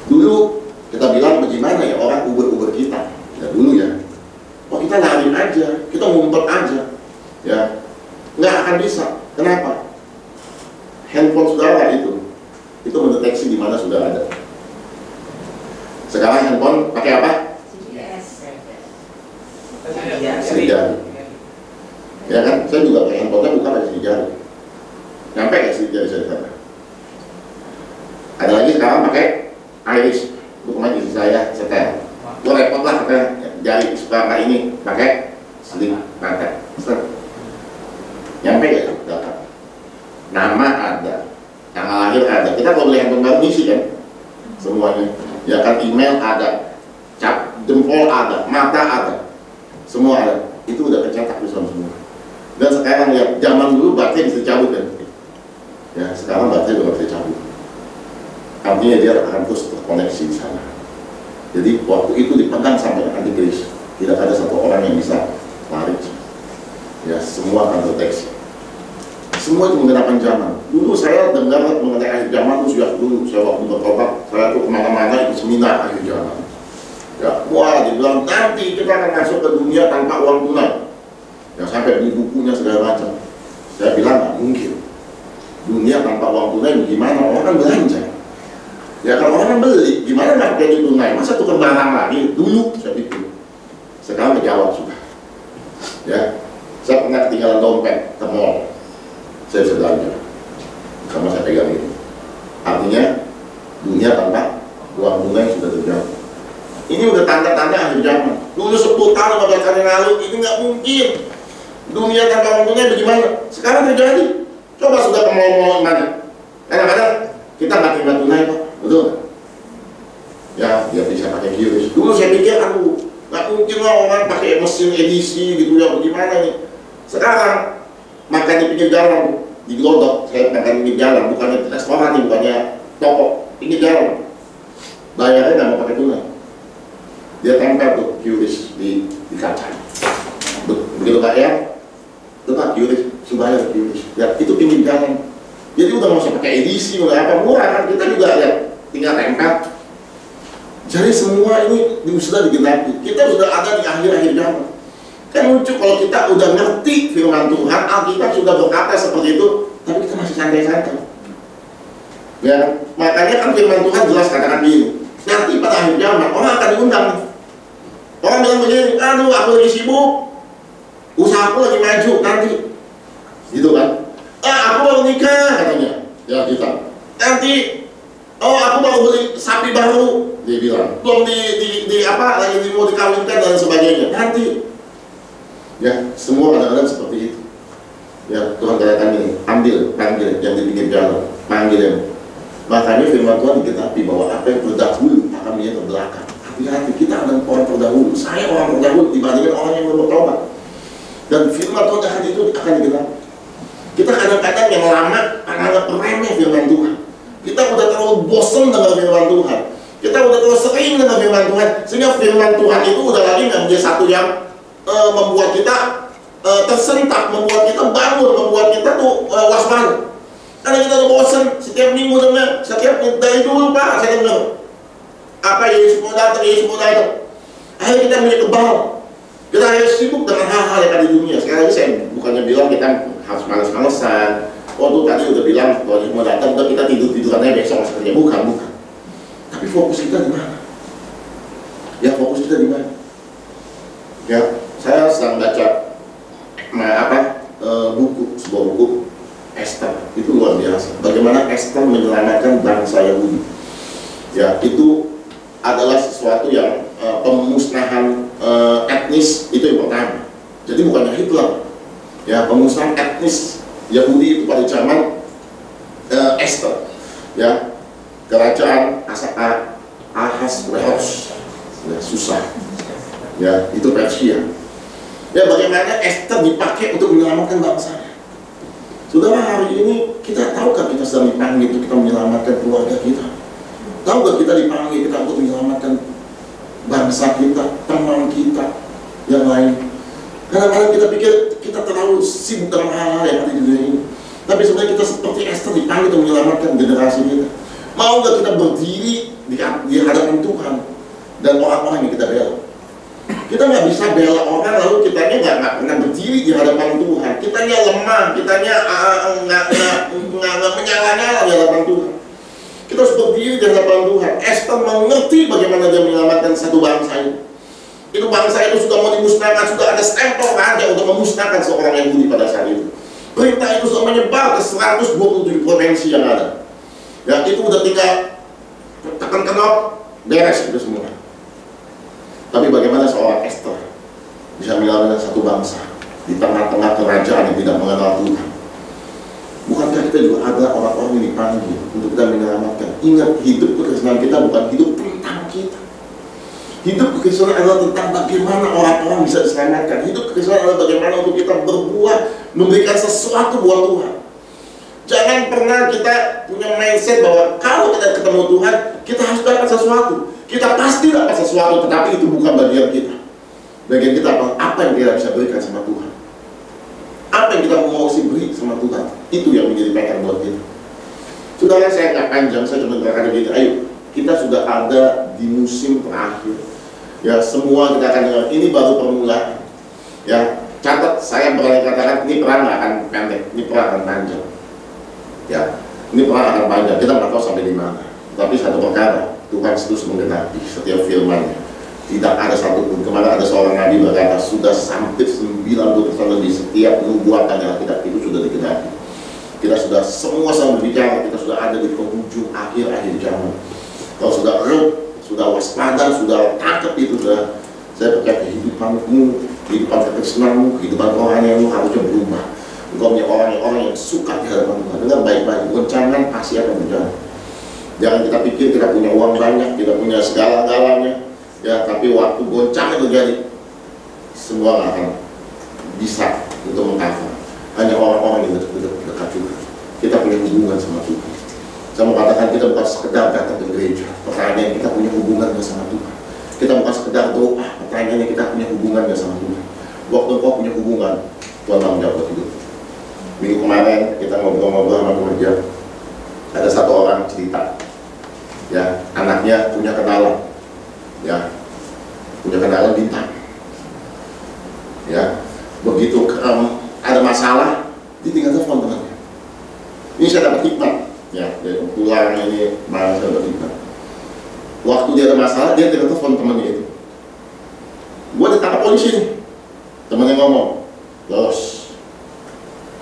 Dulu kita bilang bagaimana ya orang uber kita. Ya dulu ya. Oh, kita lari aja, kita ngumpet aja. Ya, nggak akan bisa. Kenapa? Handphone saudara itu mendeteksi di mana sudah ada. Sekarang handphone pakai apa? Sidik jari. Ya kan? Saya juga pakai handphone, bukan pakai sidik jari. Nyampe ya sidik jari saya sana. Ada lagi sekarang pakai iris. Dokumen isi saya setel. Itu repot lah katanya. Jari suka nggak ini pakai sidik mata. Nyampe ya data. Nama ada, tanggal lahir ada. Kita kalau beli handphone baru ngisi kan semuanya. Ya kan, email ada, cap jempol ada, mata ada, semua ada. Itu udah tercetak di semua. Dan sekarang lihat, zaman dulu baterai bisa cabut kan. Ya, sekarang baterai udah bisa cabut. Artinya dia akan terus terkoneksi di sana. Jadi waktu itu dipegang sampai antikris, tidak ada satu orang yang bisa lari. Ya, semua akan terdeteksi. Semua itu menggunakan zaman. Dulu saya dengar mengenai akhir zaman itu sudah dulu. Saya waktu bertobat, saya tuh kemana-mana ikut seminar akhir zaman. Ya, wah, dibilang nanti kita akan masuk ke dunia tanpa uang tunai. Ya, sampai beli bukunya segala macam. Saya bilang nggak mungkin. Dunia tanpa uang tunai gimana? Orang kan belanja. Ya, kalau orang kan beli, gimana nggak pakai duit tunai? Masa tukar barang lagi? Dulu saya pikir. Sekarang menjawab sudah. Ya, saya pernah ketinggalan dompet ke mall. Saya bisa belanja sama saya pegang ini. Artinya dunia tanpa uang tunai sudah terjadi. Ini udah tanda-tanda akhir zaman. Dulu 10 tahun 15 tahun yang lalu ini nggak mungkin. Dunia tanpa uang tunai bagaimana? Sekarang terjadi. Coba sudah ke mall-mall mana? Kadang-kadang kita nggak terima tunai Pak, betul nggak? Ya, dia bisa pakai QRIS. Dulu saya pikir, aduh, nggak mungkin lah orang pakai mesin edisi gitu ya, bagaimana nih? Sekarang makan di pinggir jalan, di Glodok, saya makan di pinggir jalan, bukannya restoran nih, bukannya toko, pinggir jalan. Bayarnya nggak mau pakai tunai. Dia tempel tuh QRIS di kaca. Begitu Pak ya? Itu Pak QRIS, bayar QRIS. Ya, itu pinggir jalan. Jadi udah nggak usah pakai edisi, udah apa murah kan? Kita juga ya tinggal tempel. Jadi semua ini sudah digenapi. Kita sudah ada di akhir-akhir zaman. Kan lucu kalau kita udah ngerti firman Tuhan, Alkitab sudah berkata seperti itu, tapi kita masih santai-santai. Ya, makanya kan firman Tuhan jelas katakan gini. Nanti pada akhir zaman orang akan diundang. Orang bilang begini, aduh aku lagi sibuk, usahaku lagi maju nanti, gitu kan? Aku baru nikah katanya, ya kita. Nanti, aku baru beli sapi baru, dia bilang. Belum di apa lagi mau dikawinkan dan sebagainya. Nanti, ya semua kadang-kadang seperti itu. Ya Tuhan katakan ini, panggil yang di pinggir jalan, panggil yang. Makanya firman Tuhan digenapi bahwa apa yang terdahulu akan menjadi terbelakang. Hati-hati, kita adalah orang terdahulu. Saya orang terdahulu dibandingkan orang yang belum bertobat. Dan firman Tuhan itu akan digenapi. Kita kadang-kadang yang lama anggap remeh firman Tuhan. Kita udah terlalu bosan dengan firman Tuhan. Kita udah terlalu sering dengan firman Tuhan, sehingga firman Tuhan itu udah lagi nggak menjadi satu yang membuat kita tersentak, membuat kita bangun, membuat kita tuh waspada. Karena kita udah bosan, setiap minggu dengar, setiap dari dulu Pak, saya dengar apa Yesus mau datang, Yesus mau datang. Akhirnya kita menjadi kebal. Kita harus sibuk dengan hal-hal yang ada di dunia. Sekali lagi saya bukannya bilang kita harus malas-malesan. Tuh tadi udah bilang kalau Yesus mau datang, udah kita tidur-tidurannya besok masuk kerja. Bukan. Tapi fokus kita di mana? Ya fokus kita di mana? Ya, saya sedang baca sebuah buku Esther. Itu luar biasa. Bagaimana Esther menyelamatkan bangsa Yahudi. Ya, itu adalah sesuatu yang pemusnahan etnis itu yang pertama. Jadi bukannya Hitler. Ya, pemusnahan etnis Yahudi itu pada zaman Esther. Ya, kerajaan Ahasveros. Ya, susah. Ya, itu Persia. Ya, bagaimana Esther dipakai untuk menyelamatkan bangsa. Saudara, hari ini kita tahukah kita sedang dipanggil untuk kita menyelamatkan keluarga kita? Tahukah kita dipanggil kita untuk menyelamatkan bangsa kita, teman kita, yang lain? Kadang-kadang kita pikir kita terlalu sibuk dengan hal-hal yang ada di dunia ini. Tapi sebenarnya kita seperti Esther dipanggil untuk menyelamatkan generasi kita. Mau nggak kita berdiri di hadapan Tuhan dan orang-orang yang kita bela? Kita nggak bisa bela orang lalu kitanya nggak pernah berdiri di hadapan Tuhan. Kitanya lemah, kitanya nggak menyala-nyala di hadapan Tuhan. Kita harus berdiri di hadapan Tuhan. Esther mengerti bagaimana dia menyelamatkan satu bangsa ini. Itu bangsa itu sudah mau dimusnahkan, sudah ada stempel raja untuk memusnahkan seorang Yahudi pada saat itu. Perintah itu sudah menyebar ke 127 provinsi yang ada. Ya, itu udah tinggal tekan kenop, beres itu semua. Tapi bagaimana seorang Esther bisa menyelamatkan satu bangsa di tengah-tengah kerajaan yang tidak mengenal Tuhan? Bukankah kita juga ada orang-orang yang dipanggil untuk kita menyelamatkan? Ingat, hidup kekristenan kita bukan hidup tentang kita. Hidup kekristenan adalah tentang bagaimana orang-orang bisa diselamatkan. Hidup kekristenan adalah bagaimana untuk kita berbuat, memberikan sesuatu buat Tuhan. Jangan pernah kita punya mindset bahwa kalau kita ketemu Tuhan, kita harus dapat sesuatu. Kita pasti dapat sesuatu, tetapi itu bukan bagian kita. Bagian kita apa yang kita bisa berikan sama Tuhan. Apa yang kita mau beri sama Tuhan, itu yang menjadi PR buat kita. Saudara, saya nggak panjang, saya cuma berkata begini, ayo, kita sudah ada di musim terakhir. Ya, semua kita akan dengar, ini baru permulaan. Ya, catat, saya berani katakan, ini perang nggak akan pendek, ini perang akan panjang. Ya, ini perang akan panjang, kita nggak tahu sampai di mana. Tapi satu perkara, Tuhan terus menggenapi setiap firman-Nya. Tidak ada satupun. Kemarin ada seorang nabi berkata sudah sampai 90% lebih setiap nubuatan yang tidak itu sudah digenapi. Kita sudah semua sama berbicara, kita sudah ada di penghujung akhir-akhir zaman. Kalau sudah sudah waspada, sudah tangkap itu, sudah saya percaya kehidupanmu, kehidupan kekristenanmu, kehidupan rohanimu harusnya berubah. Engkau punya orang-orang yang suka di hadapan Tuhan. Dengar baik-baik, goncangan pasti akan berjalan. Jangan kita pikir kita punya uang banyak, kita punya segala-galanya, ya, tapi waktu goncangan terjadi, semua nggak akan bisa untuk mengcover. Hanya orang-orang yang dekat Tuhan. Kita punya hubungan sama Tuhan. Saya mau katakan kita bukan sekedar datang ke gereja, pertanyaannya kita punya hubungan sama Tuhan. Kita bukan sekedar doa, pertanyaannya kita punya hubungan sama Tuhan. Waktu kau punya hubungan, Tuhan mau menjawab hidup. Minggu kemarin kita ngobrol-ngobrol sama keluarga. Ada satu orang cerita, ya, anaknya punya kenalan ya, punya kenalan bintang. Ya, begitu ada masalah, dia tinggal telepon temannya. Ini saya dapat hikmat, ya, dari pulang ini malah saya dapat hikmat. Waktu dia ada masalah, dia tinggal telepon temannya itu. Gua ditangkap polisi nih, temannya ngomong, lolos.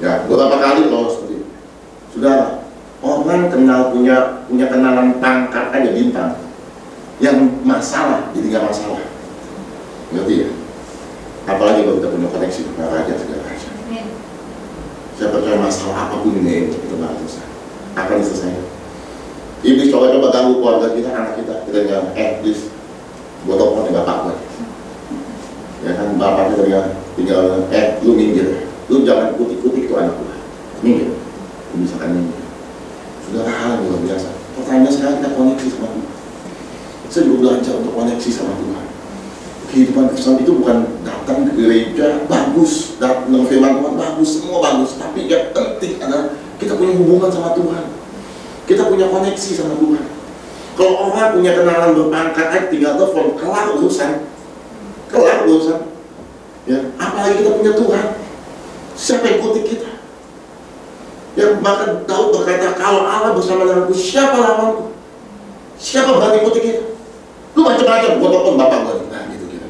Ya, beberapa kali lolos seperti itu. Sudah, orang kenal punya kenalan pangkat aja bintang. Yang masalah, jadi nggak masalah. Ngerti ya? Apalagi kalau kita punya koneksi dengan raja segala macam. Saya percaya masalah apapun ini itu nggak selesai, akan diselesaikan. Iblis coba ganggu keluarga kita, anak kita bilang, please, buat telepon dengan bapak gue. Ya kan, bapaknya tinggal, lu minggir, lu jangan ikuti itu anak gue, minggir, lu misalkan minggir. Sudah hal yang luar biasa. Pertanyaannya sekarang kita koneksi sama Tuhan. Saya juga belajar untuk koneksi sama Tuhan. Kehidupan Kristen itu bukan datang ke gereja bagus, datang firman Tuhan bagus, semua bagus, tapi yang penting adalah kita punya hubungan sama Tuhan, kita punya koneksi sama Tuhan. Kalau orang punya kenalan berpangkat, tinggal telepon, kelar urusan, ya. Apalagi kita punya Tuhan, siapa yang ikuti kita? Ya, bahkan Daud berkata, kalau Allah bersama denganku, siapa lawanku? Siapa berani ikuti kita? Lu macam-macam, gua telepon bapak gua. Nah, gitu kira.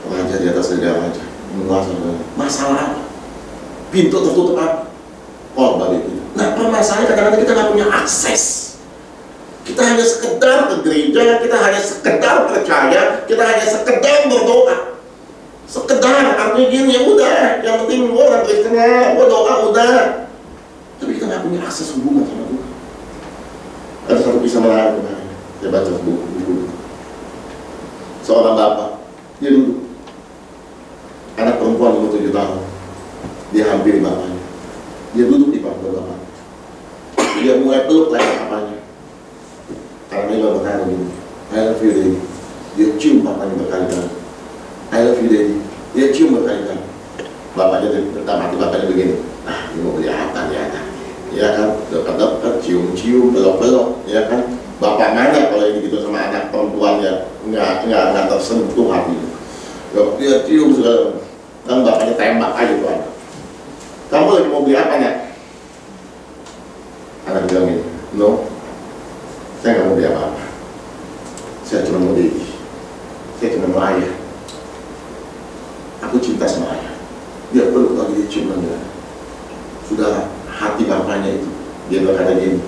Raja di atas segala raja, menguasai masalah apa? Pintu tertutup apa? Korban itu. Nah, permasalahannya kadang-kadang kita nggak punya akses. Kita hanya sekedar ke gereja, kita hanya sekedar percaya, kita hanya sekedar berdoa. Sekedar, artinya gini, ya udah, yang penting gua orang Kristen, gua doa udah. Tapi kita nggak punya akses hubungan sama Tuhan. Ada satu kisah menarik kemarin. Saya baca buku. Seorang bapak, dia duduk. Anak perempuan umur 7 tahun. Dia hampiri bapaknya. Dia duduk di pangkuan bapak. Dia mulai peluk leher bapaknya. Karena dia berkata begini, I love you daddy. Dia cium bapaknya berkali-kali. I love you daddy. Dia cium berkali-kali. Bapaknya mati bapaknya begini. Ah, dia mau beli apa dia? Ya kan, dekat-dekat, cium-cium, peluk-peluk, ya kan. Bapak mana kalau ini gitu sama anak perempuannya nggak tersentuh hati. Dia cium segala, dan bapaknya tembak aja tuh anak. Kamu lagi mau beli apa nak? Anak bilang ini, no, saya nggak mau beli apa-apa. Saya cuma mau daddy. Saya cuma mau ayah. Aku cinta sama ayah. Dia peluk lagi, dia cium lagi. Sudah hati bapaknya itu, dia berkata gini,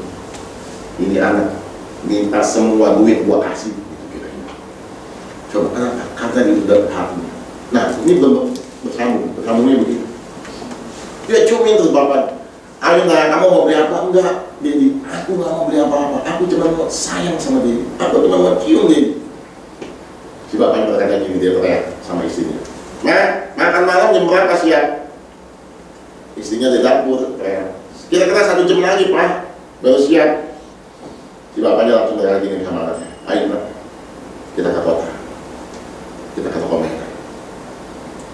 ini anak minta semua duit gua kasih, gitu kira-kira. Coba kenapa? Karena dia udah hati. Nah, ini belum bersambungnya begitu. Dia ciumin terus bapak. Ayo nggak, kamu mau beli apa? Enggak, Dedi. Aku nggak mau beli apa-apa. Aku cuma mau sayang sama Dedi. Aku cuma mau cium Dedi. Si bapaknya berkata gini, dia teriak sama istrinya. Nah, makan malam jam berapa siap? Istrinya di dapur teriak. Kira-kira 1 jam lagi Pak, baru siap. Si bapaknya langsung berkata gini sama anaknya. Ayo Pak, kita ke kota. Kita ke toko mainan.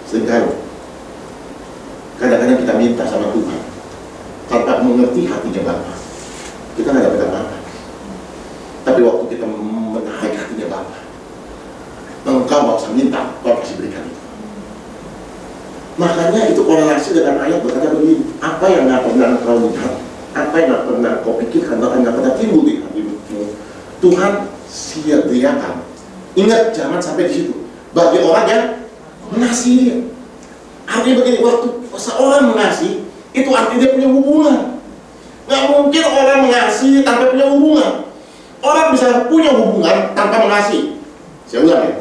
Seringkali kadang-kadang kita minta sama Tuhan tanpa mengerti hatinya Bapa, kita nggak dapat apa-apa. Tapi waktu kita menarik hatinya Bapa, engkau nggak usah minta, kau pasti berikan itu. Makanya itu korelasi dengan ayat berkata begini, apa yang nggak pernah kau lihat, apa yang nggak pernah kau pikirkan, bahkan nggak pernah timbul di hatimu, Tuhan sediakan. Ingat, jangan sampai di situ. Bagi orang yang mengasihi, artinya begini, waktu seorang mengasihi, itu artinya dia punya hubungan. Nggak mungkin orang mengasihi tanpa punya hubungan. Orang bisa punya hubungan tanpa mengasihi. Saya ulang ya,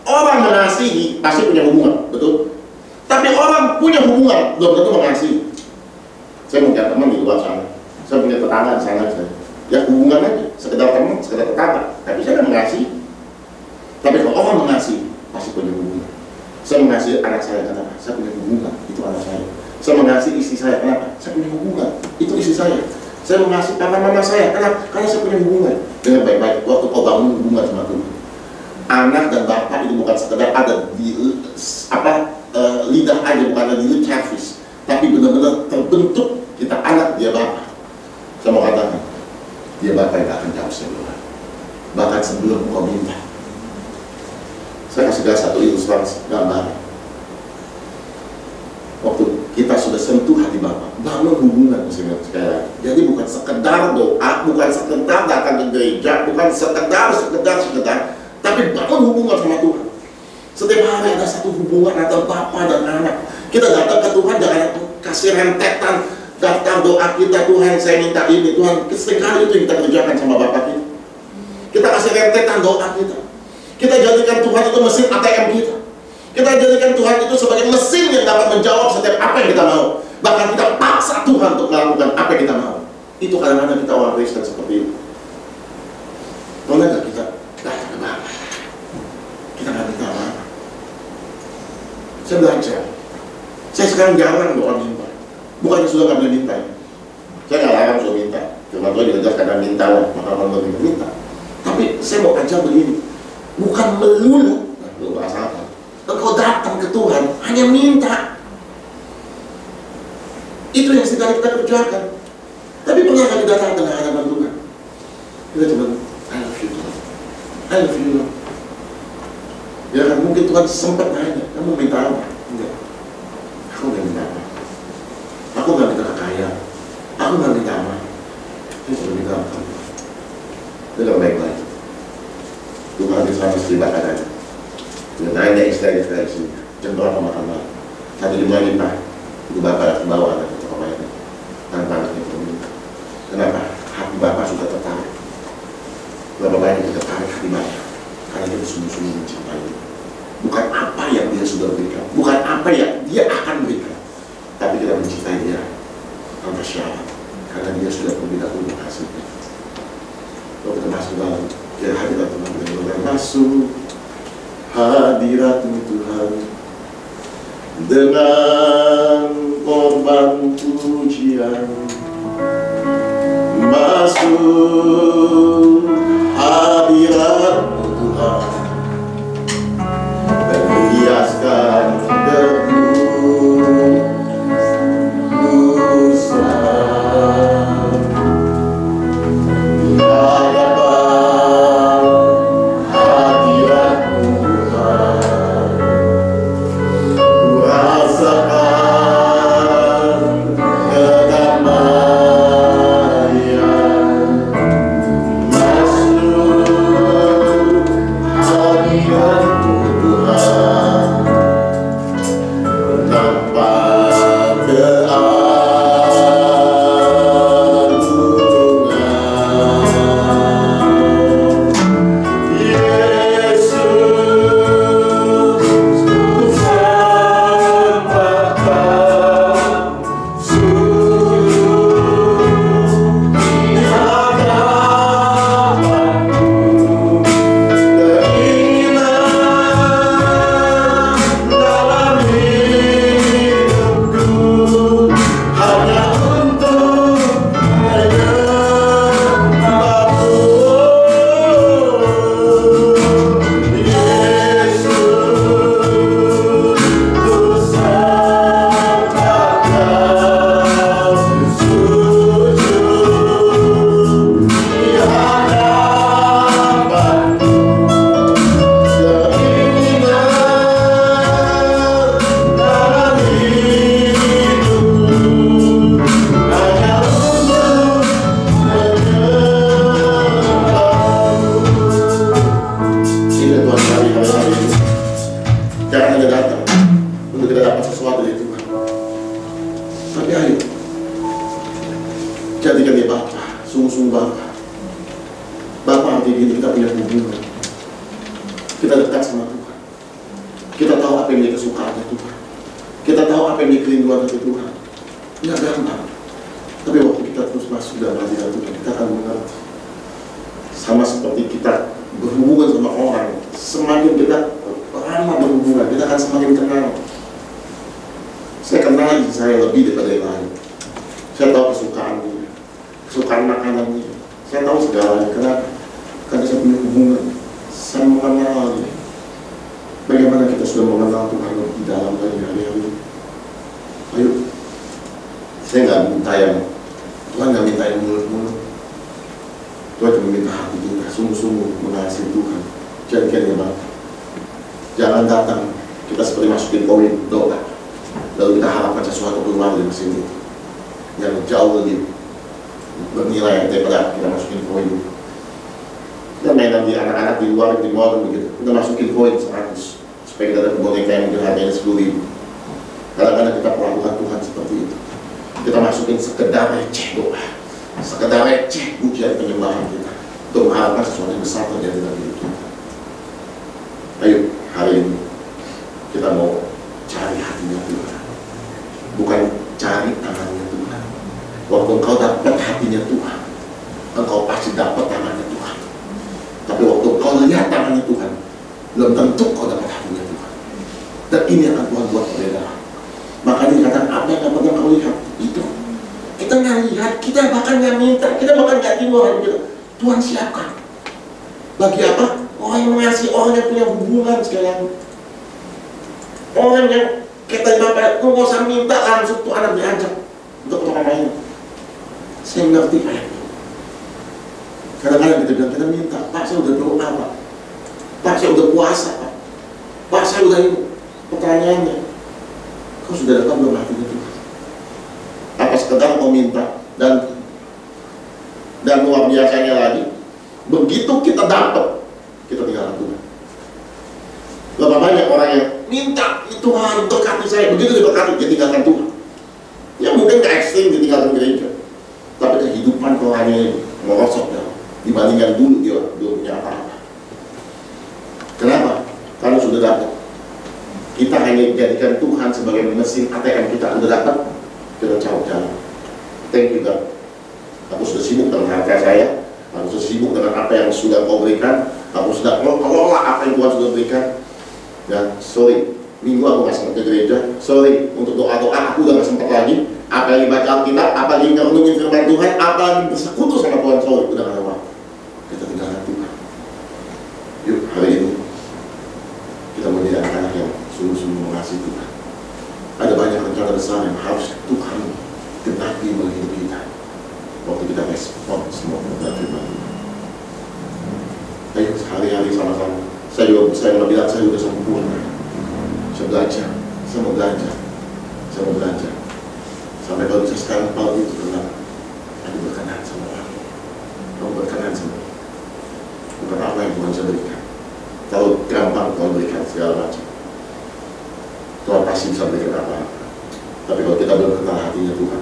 orang mengasihi pasti punya hubungan, betul? Tapi orang punya hubungan belum tentu mengasihi. Saya punya teman di luar sana, saya punya tetangga di sana, ya hubungan aja, sekedar teman, sekedar tetangga. Tapi saya kan mengasihi. Tapi kalau orang mengasihi pasti punya hubungan. Saya mengasihi anak saya, kenapa? Saya punya hubungan, itu anak saya. Saya mengasihi istri saya, kenapa? Saya punya hubungan, itu istri saya. Saya mengasihi papa mama saya, kenapa? Karena saya punya hubungan. Dengan baik-baik, waktu kau bangun hubungan sama Tuhan, anak dan bapak itu bukan sekedar ada di lidah aja, bukan ada di lip service, tapi benar-benar terbentuk kita anak, dia bapak. Saya mau katakan, dia bapak yang akan jauh dari Tuhan. bahkan sebelum kau minta. Saya kasih satu ilustrasi gambar. Waktu kita sudah sentuh hati Bapa, bangun hubungan sekarang. Jadi bukan sekedar doa, bukan sekedar datang ke gereja, bukan sekedar, tapi bangun hubungan sama Tuhan. Setiap hari ada satu hubungan antara Bapa dan anak. Kita datang ke Tuhan jangan kasih rentetan daftar doa kita, Tuhan saya minta ini, Tuhan. Seringkali itu yang kita kerjakan sama Bapa kita. Kita kasih rentetan doa kita. Kita jadikan Tuhan itu mesin ATM kita. Kita jadikan Tuhan itu sebagai mesin yang dapat menjawab setiap apa yang kita mau. Bahkan kita paksa Tuhan untuk melakukan apa yang kita mau. Itu kadang-kadang kita orang Kristen seperti itu. Boleh nggak kita datang ke Bapa? Kita nggak minta apa-apa. Saya belajar. Saya sekarang jarang doa minta. Bukannya sudah nggak boleh minta. Saya nggak larang sudah minta. Cuma Tuhan juga kadang minta lah, maka kalau minta. Tapi saya mau ajar begini. Bukan melulu. Lu bahasa apa? Engkau datang ke Tuhan hanya minta. Itu yang sedang kita kerjakan. Tapi pernah kali datang ke hadapan Tuhan, kita cuma I love you Tuhan, I love you Lord. Ya kan mungkin Tuhan sempat nanya, kamu minta apa? Enggak. Aku nggak minta apa. Aku nggak minta kekayaan. Aku nggak minta apa. Saya cuma minta apa? Itu baik-baik. Tuhan di sana seribat adanya. Nanya istilah-istilah sini, cenderung makan-makan. Satu jumlah limpah, itu Bapak ke bawah dan ke bawahnya. Tanpa anaknya meminta. Kenapa? Hati Bapak sudah tertarik. Berapa banyak kita tertarik hati Bapak? Karena dia sungguh-sungguh mencintai. Bukan apa yang dia sudah berikan, bukan apa yang dia akan berikan, tapi kita mencintai dia tanpa syarat. Karena dia sudah berbeda untuk hasilnya. Kalau kita masuk dalam hadirat Tuhan, kita masuk hadirat-Mu Tuhan dengan korban pujian, masuk hadirat-Mu Tuhan dan menghiaskan dosa. Tuhan cuma minta hati kita sungguh-sungguh Jangan datang kita seperti masukin koin doa, lalu kita harapkan sesuatu keluar dari mesin itu yang jauh lebih bernilai daripada kita masukin koin. Kita mainan di anak-anak di luar, di mall begitu, kita masukin koin 100 supaya kita dapat boneka yang mungkin harganya 10.000. Kadang-kadang kita perlakukan Tuhan seperti itu. Kita masukin sekedar receh doa, sekedar receh pujian penyembahan kita untuk mengharapkan sesuatu yang besar terjadi dalam hidup kita. Ayo, hari ini kita mau cari hatinya Tuhan, bukan cari tangannya Tuhan. Waktu engkau dapat hatinya Tuhan, engkau pasti dapat tangannya Tuhan. Tapi waktu engkau lihat tangannya Tuhan, belum tentu kau dapat hatinya Tuhan. Dan ini akan Tuhan buat perbedaan. Makanya dikatakan apa yang dapat kau lihat itu. Kita nggak lihat, kita bahkan nggak minta, kita bahkan nggak timur gitu. Tuhan siapkan. Bagi apa? Orang yang mengasihi, orang yang punya hubungan sekalian. Orang yang kita bapak, nggak usah minta langsung tuh anak diajak untuk orang lain. Saya ngerti Pak. Kadang-kadang kita bilang, kita minta, Pak saya udah doa Pak, Pak saya udah puasa Pak, Pak saya udah ini. Pertanyaannya, kau sudah dapat belum hatinya Tuhan? Apa sekedar mau minta? Dan luar biasanya lagi, begitu kita dapat, kita tinggalkan Tuhan. Berapa banyak orang yang minta, Tuhan berkati saya, begitu diberkati, dia tinggalkan Tuhan. Ya mungkin gak ekstrim ditinggalkan gereja, tapi kehidupan rohani merosot ya, dibandingkan dulu dia punya apa-apa. Kenapa? Karena sudah dapat. Kita hanya jadikan Tuhan sebagai mesin ATM kita. Udah dapat, kita cabut jalan. Thank you God. Aku sudah sibuk dengan harta saya, aku sudah sibuk dengan apa yang sudah kau berikan, aku sudah kelola apa yang Tuhan sudah berikan. Dan sorry, minggu aku gak sempat ke gereja, sorry, untuk doa-doa aku udah gak sempat lagi. Apalagi baca Alkitab, apalagi ngerenungin firman Tuhan, apalagi bersekutu sama Tuhan, sorry, udah gak ada waktu. Kita tinggalkan Tuhan. Yuk, hari ini kita menjadi anak-anak yang sungguh-sungguh mengasihi Tuhan. Ada banyak rencana besar yang harus Tuhan genapi melalui hidup kita waktu kita respon semua kebenaran firman Tuhan. Ayo, hari-hari sama-sama. Saya mau bilang saya sudah sempurna. Saya belajar, saya mau belajar. Sampai kalau bisa sekarang Paul itu bilang, aku berkenan sama orang. Kamu berkenan sama orang. Bukan apa yang Tuhan bisa berikan. Kalau gampang Tuhan berikan segala macam, Tuhan pasti bisa berikan apa-apa. Tapi kalau kita belum kenal hatinya Tuhan,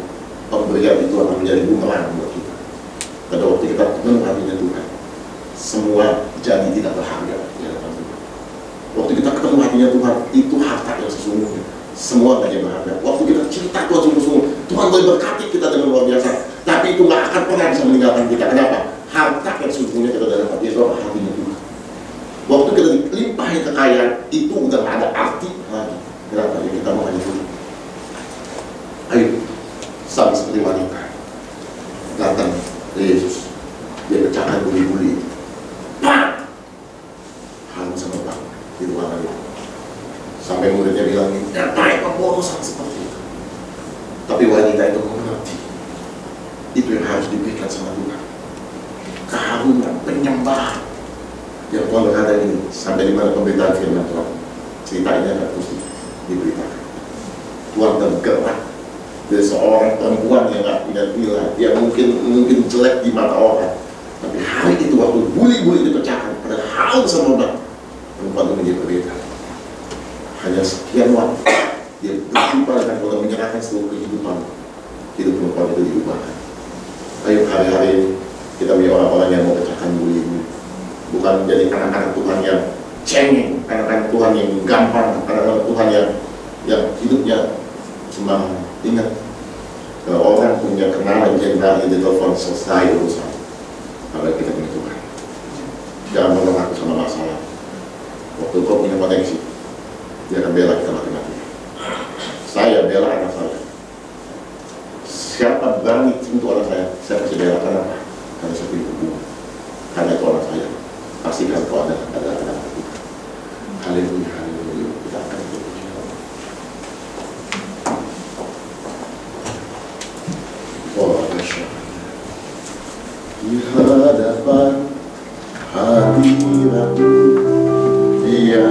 pemberian itu akan menjadi bumerang buat kita. Pada waktu kita kenal hatinya Tuhan, semua jadi tidak berharga di hadapan Tuhan. Waktu kita ketemu hatinya Tuhan, itu harta yang sesungguhnya. Semua gak jadi berharga. Waktu kita cerita Tuhan sungguh-sungguh, Tuhan boleh berkati kita dengan luar biasa, tapi itu gak akan pernah bisa meninggalkan kita. Kenapa? Harta yang sesungguhnya kita dalam hati itu adalah hatinya Tuhan. Waktu kita dilimpahin kekayaan, itu udah gak ada arti lagi. Kenapa? Ya kita mau hanya Tuhan. Ayo, sama seperti wanita datang ke Yesus, dia pecahkan buli-buli, Pak! Harum sama Pak di ruangan itu. Sampai muridnya bilang, ngapain pemborosan seperti itu? Tapi wanita itu mengerti. Itu yang harus diberikan sama Tuhan. Keharuman, penyembahan. Yang Tuhan berkata ini, sampai di mana pemberitaan firman Tuhan. Cerita ini akan terus diberitakan. Tuhan tergerak dari seorang perempuan yang gak punya nilai, yang mungkin jelek di mata orang. Tapi hari itu waktu buli-buli dipecahkan, pada harum sama Pak, perempuan itu menjadi berbeda. Hanya sekian waktu dia berjumpa dengan Allah, menyerahkan seluruh kehidupan. Hidup perempuan itu diubahkan. Ayo hari-hari ini kita menjadi orang-orang yang mau pecahkan buli ini, bukan menjadi anak-anak Tuhan yang cengeng, anak-anak Tuhan yang gampang, anak-anak Tuhan yang hidupnya cuma ingat. Kalau orang punya kenalan jenderal di telepon, selesai urusan. Kalau kita punya Tuhan, jangan mengaku sama masalah. Waktu kau punya koneksi, dia akan bela kita mati-mati. Saya bela anak saya. Siapa berani sentuh anak saya pasti bela. Kenapa? Karena saya punya hubungan. Karena itu anak saya. Pastikan kau ada anak kita. Haleluya, haleluya. Kita akan berpuji. Oh, Masya Allah. Di hadapan hadiratmu, Dia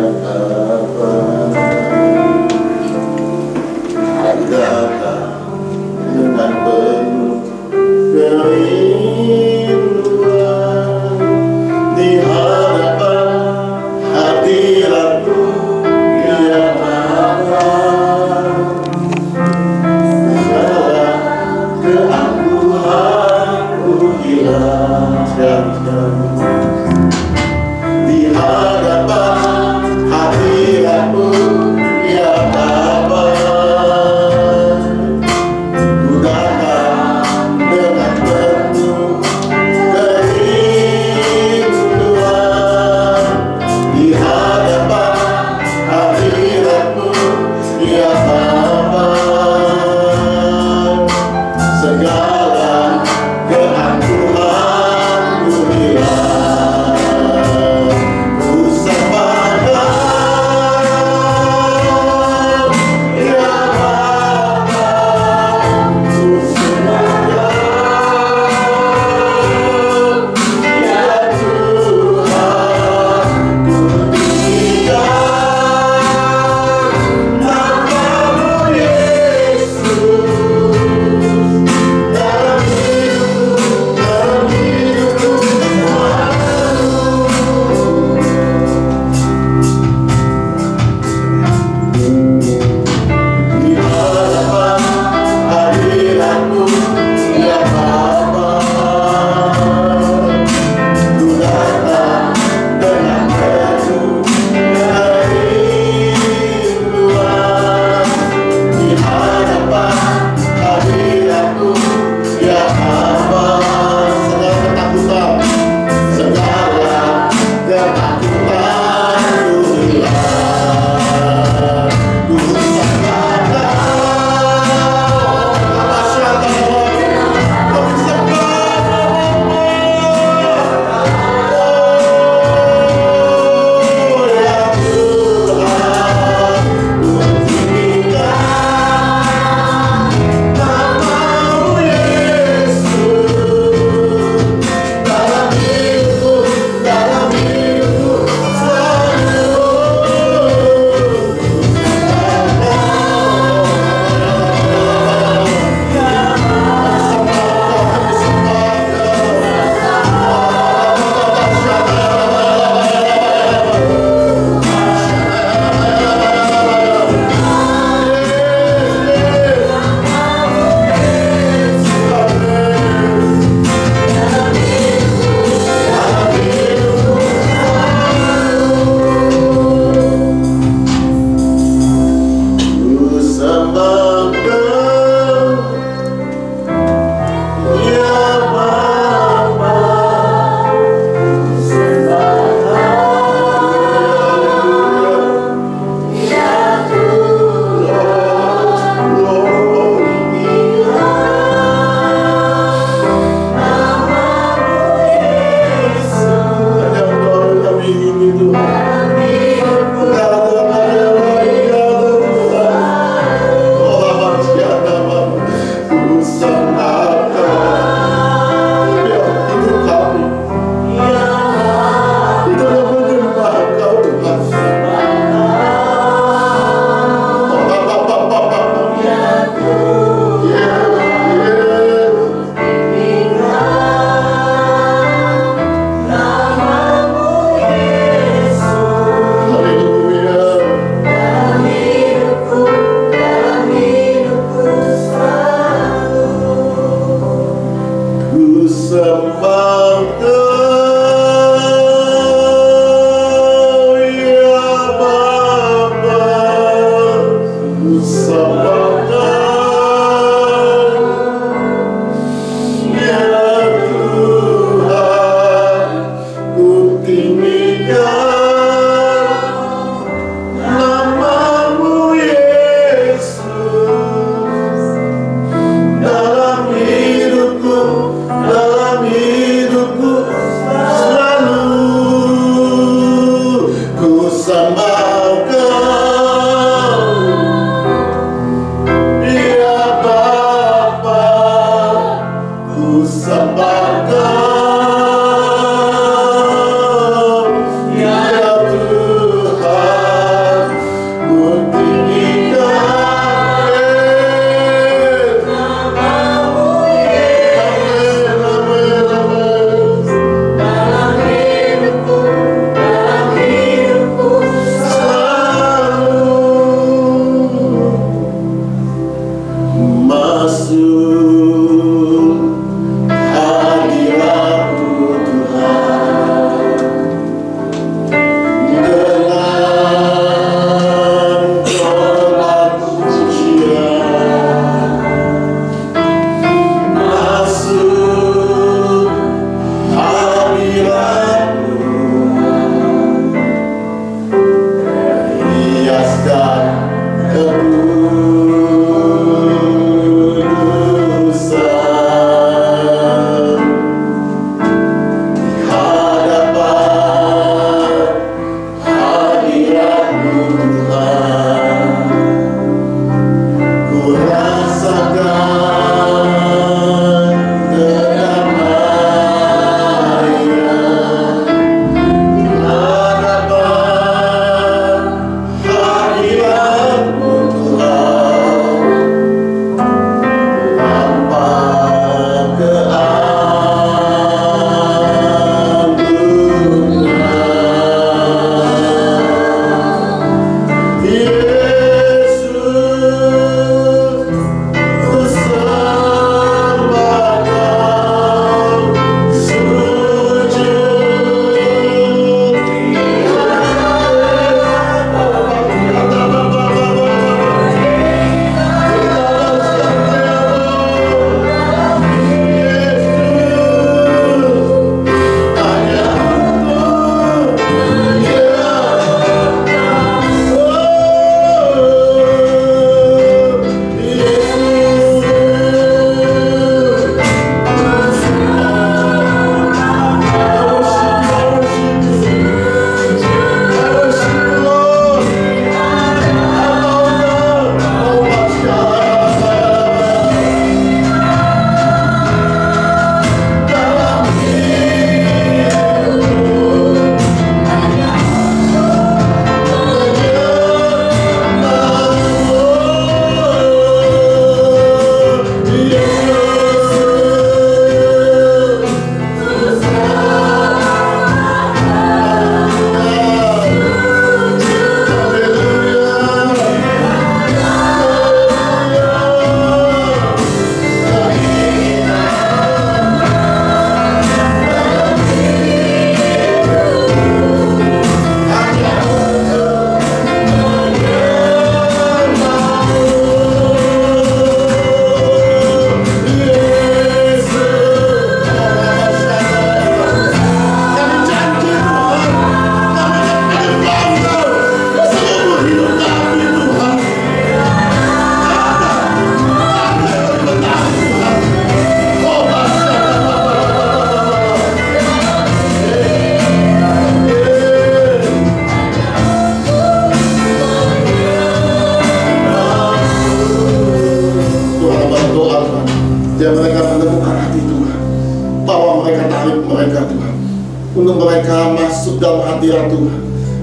untuk mereka masuk dalam hadirat Tuhan.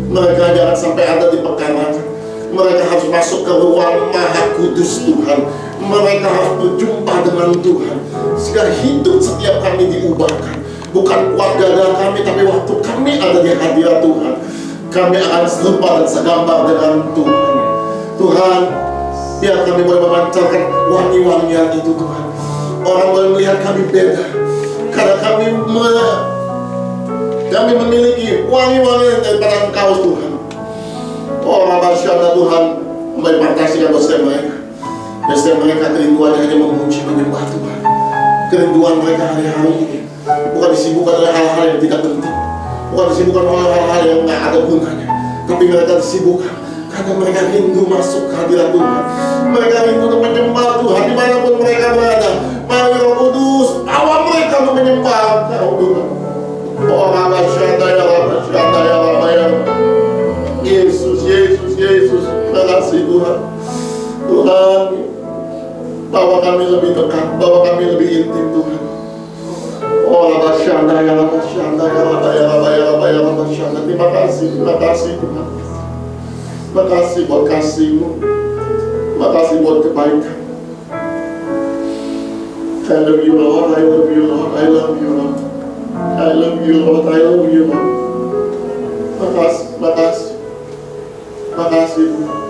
Mereka jangan sampai ada di perkarangan. Mereka harus masuk ke ruang Maha Kudus Tuhan. Mereka harus berjumpa dengan Tuhan. Sehingga hidup setiap kami diubahkan. Bukan kuat gagah kami, tapi waktu kami ada di hadirat Tuhan, kami akan serupa dan segambar dengan Tuhan. Tuhan, biar kami boleh memancarkan wangi-wangian itu Tuhan. Orang boleh melihat kami beda, karena kami memiliki wangi-wangian daripada Engkau Tuhan. Oh Rabba Syada Tuhan, membatasikan dosa mereka. Dosa mereka kerinduan hanya memuji menyembah Tuhan. Kerinduan mereka hari-hari ini bukan disibukkan oleh hal-hal yang tidak penting, bukan disibukkan oleh hal-hal yang tidak ada gunanya, tapi mereka disibukkan karena mereka rindu masuk ke hadirat Tuhan. Mereka rindu untuk menyembah Tuhan dimanapun mereka berada. Mari Roh Kudus bawa mereka untuk menyembah Engkau Tuhan. Oh Rabba Syada ya Rabba Syada ya Rabba ya Yesus, Yesus. Tuhan. Tuhan, bawa kami lebih dekat, bawa kami lebih intim Tuhan. Oh, Labasyanda, ya Labasyanda, ya Labasyanda. Terima kasih Tuhan. Terima kasih buat kasih-Mu. Terima kasih buat kebaikan. I love you Lord, I love you Lord, I love you Lord. I love you Lord, I love you Lord. Makasih Tuhan.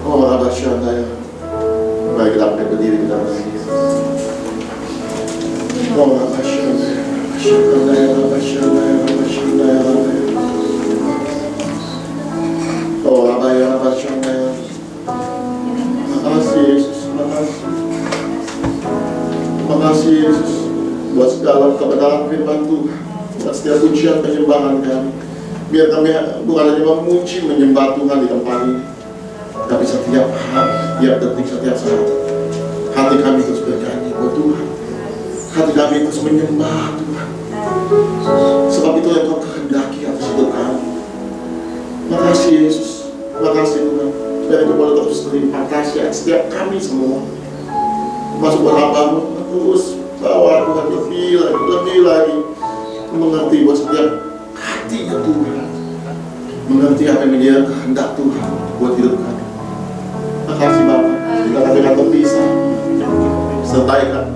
Oh, Labasyanda, ya. Mari kita berdiri kita berdiri. Oh, Labasyanda, ya Labasyanda, ya Labasyanda, ya Labasyanda, ya Labasyanda. Oh, Labasyanda, ya. Makasih Yesus, makasih Yesus buat segala kebenaran firman Tuhan, buat setiap pujian penyembahan kami. Biar kami bukan hanya memuji menyembah Tuhan di tempat ini, tapi setiap hari, setiap detik, setiap saat hati kami terus bernyanyi buat Tuhan. Hati kami terus menyembah Tuhan, sebab itu yang Kau kehendaki atas hidup kami. Makasih Yesus, makasih Tuhan. Dan itu boleh terus terima kasih setiap kami semua. Masuk buat hamba-Mu, terus bawa Tuhan lebih lagi mengerti buat setiap hatinya Tuhan, mengerti apa yang menjadi kehendak Tuhan buat hidup kami. Makasih Bapak, jika kami akan berpisah, sertai kami.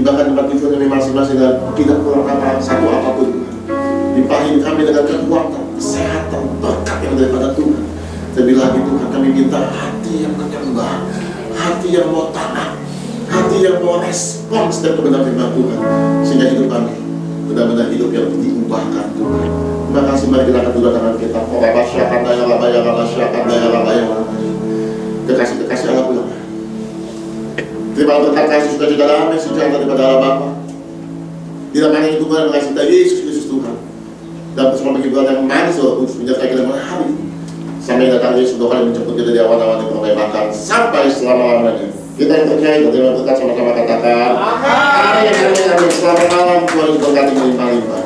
Bahkan tempat tujuan kami masing-masing dan tidak kurang apa satu apapun Tuhan. Limpahin kami dengan kekuatan, kesehatan, berkat yang daripada Tuhan. Lebih lagi Tuhan, kami minta hati yang menyembah, hati yang mau taat, hati yang mau respon setiap kebenaran firman Tuhan, sehingga hidup kami benar-benar hidup yang diubahkan Tuhan. Terima kasih, mari kita angkat kedua tangan kita. Kekasih Allah pulang. Terima berkat kasih sudah tidak damai sejahtera daripada Allah Bapa. Tidak hanya itu Tuhan mengasihi kita Yesus Tuhan. Dan bersama kehidupan yang manis Kudus menyertai kita malam hari. Sampai datang Yesus dua kali menjemput kita di awan-awan yang penuh bahkan sampai selama-lamanya. Kita yang percaya dan terima berkat sama-sama katakan amin. Amin. Selamat malam, Tuhan berkati melimpah-limpah.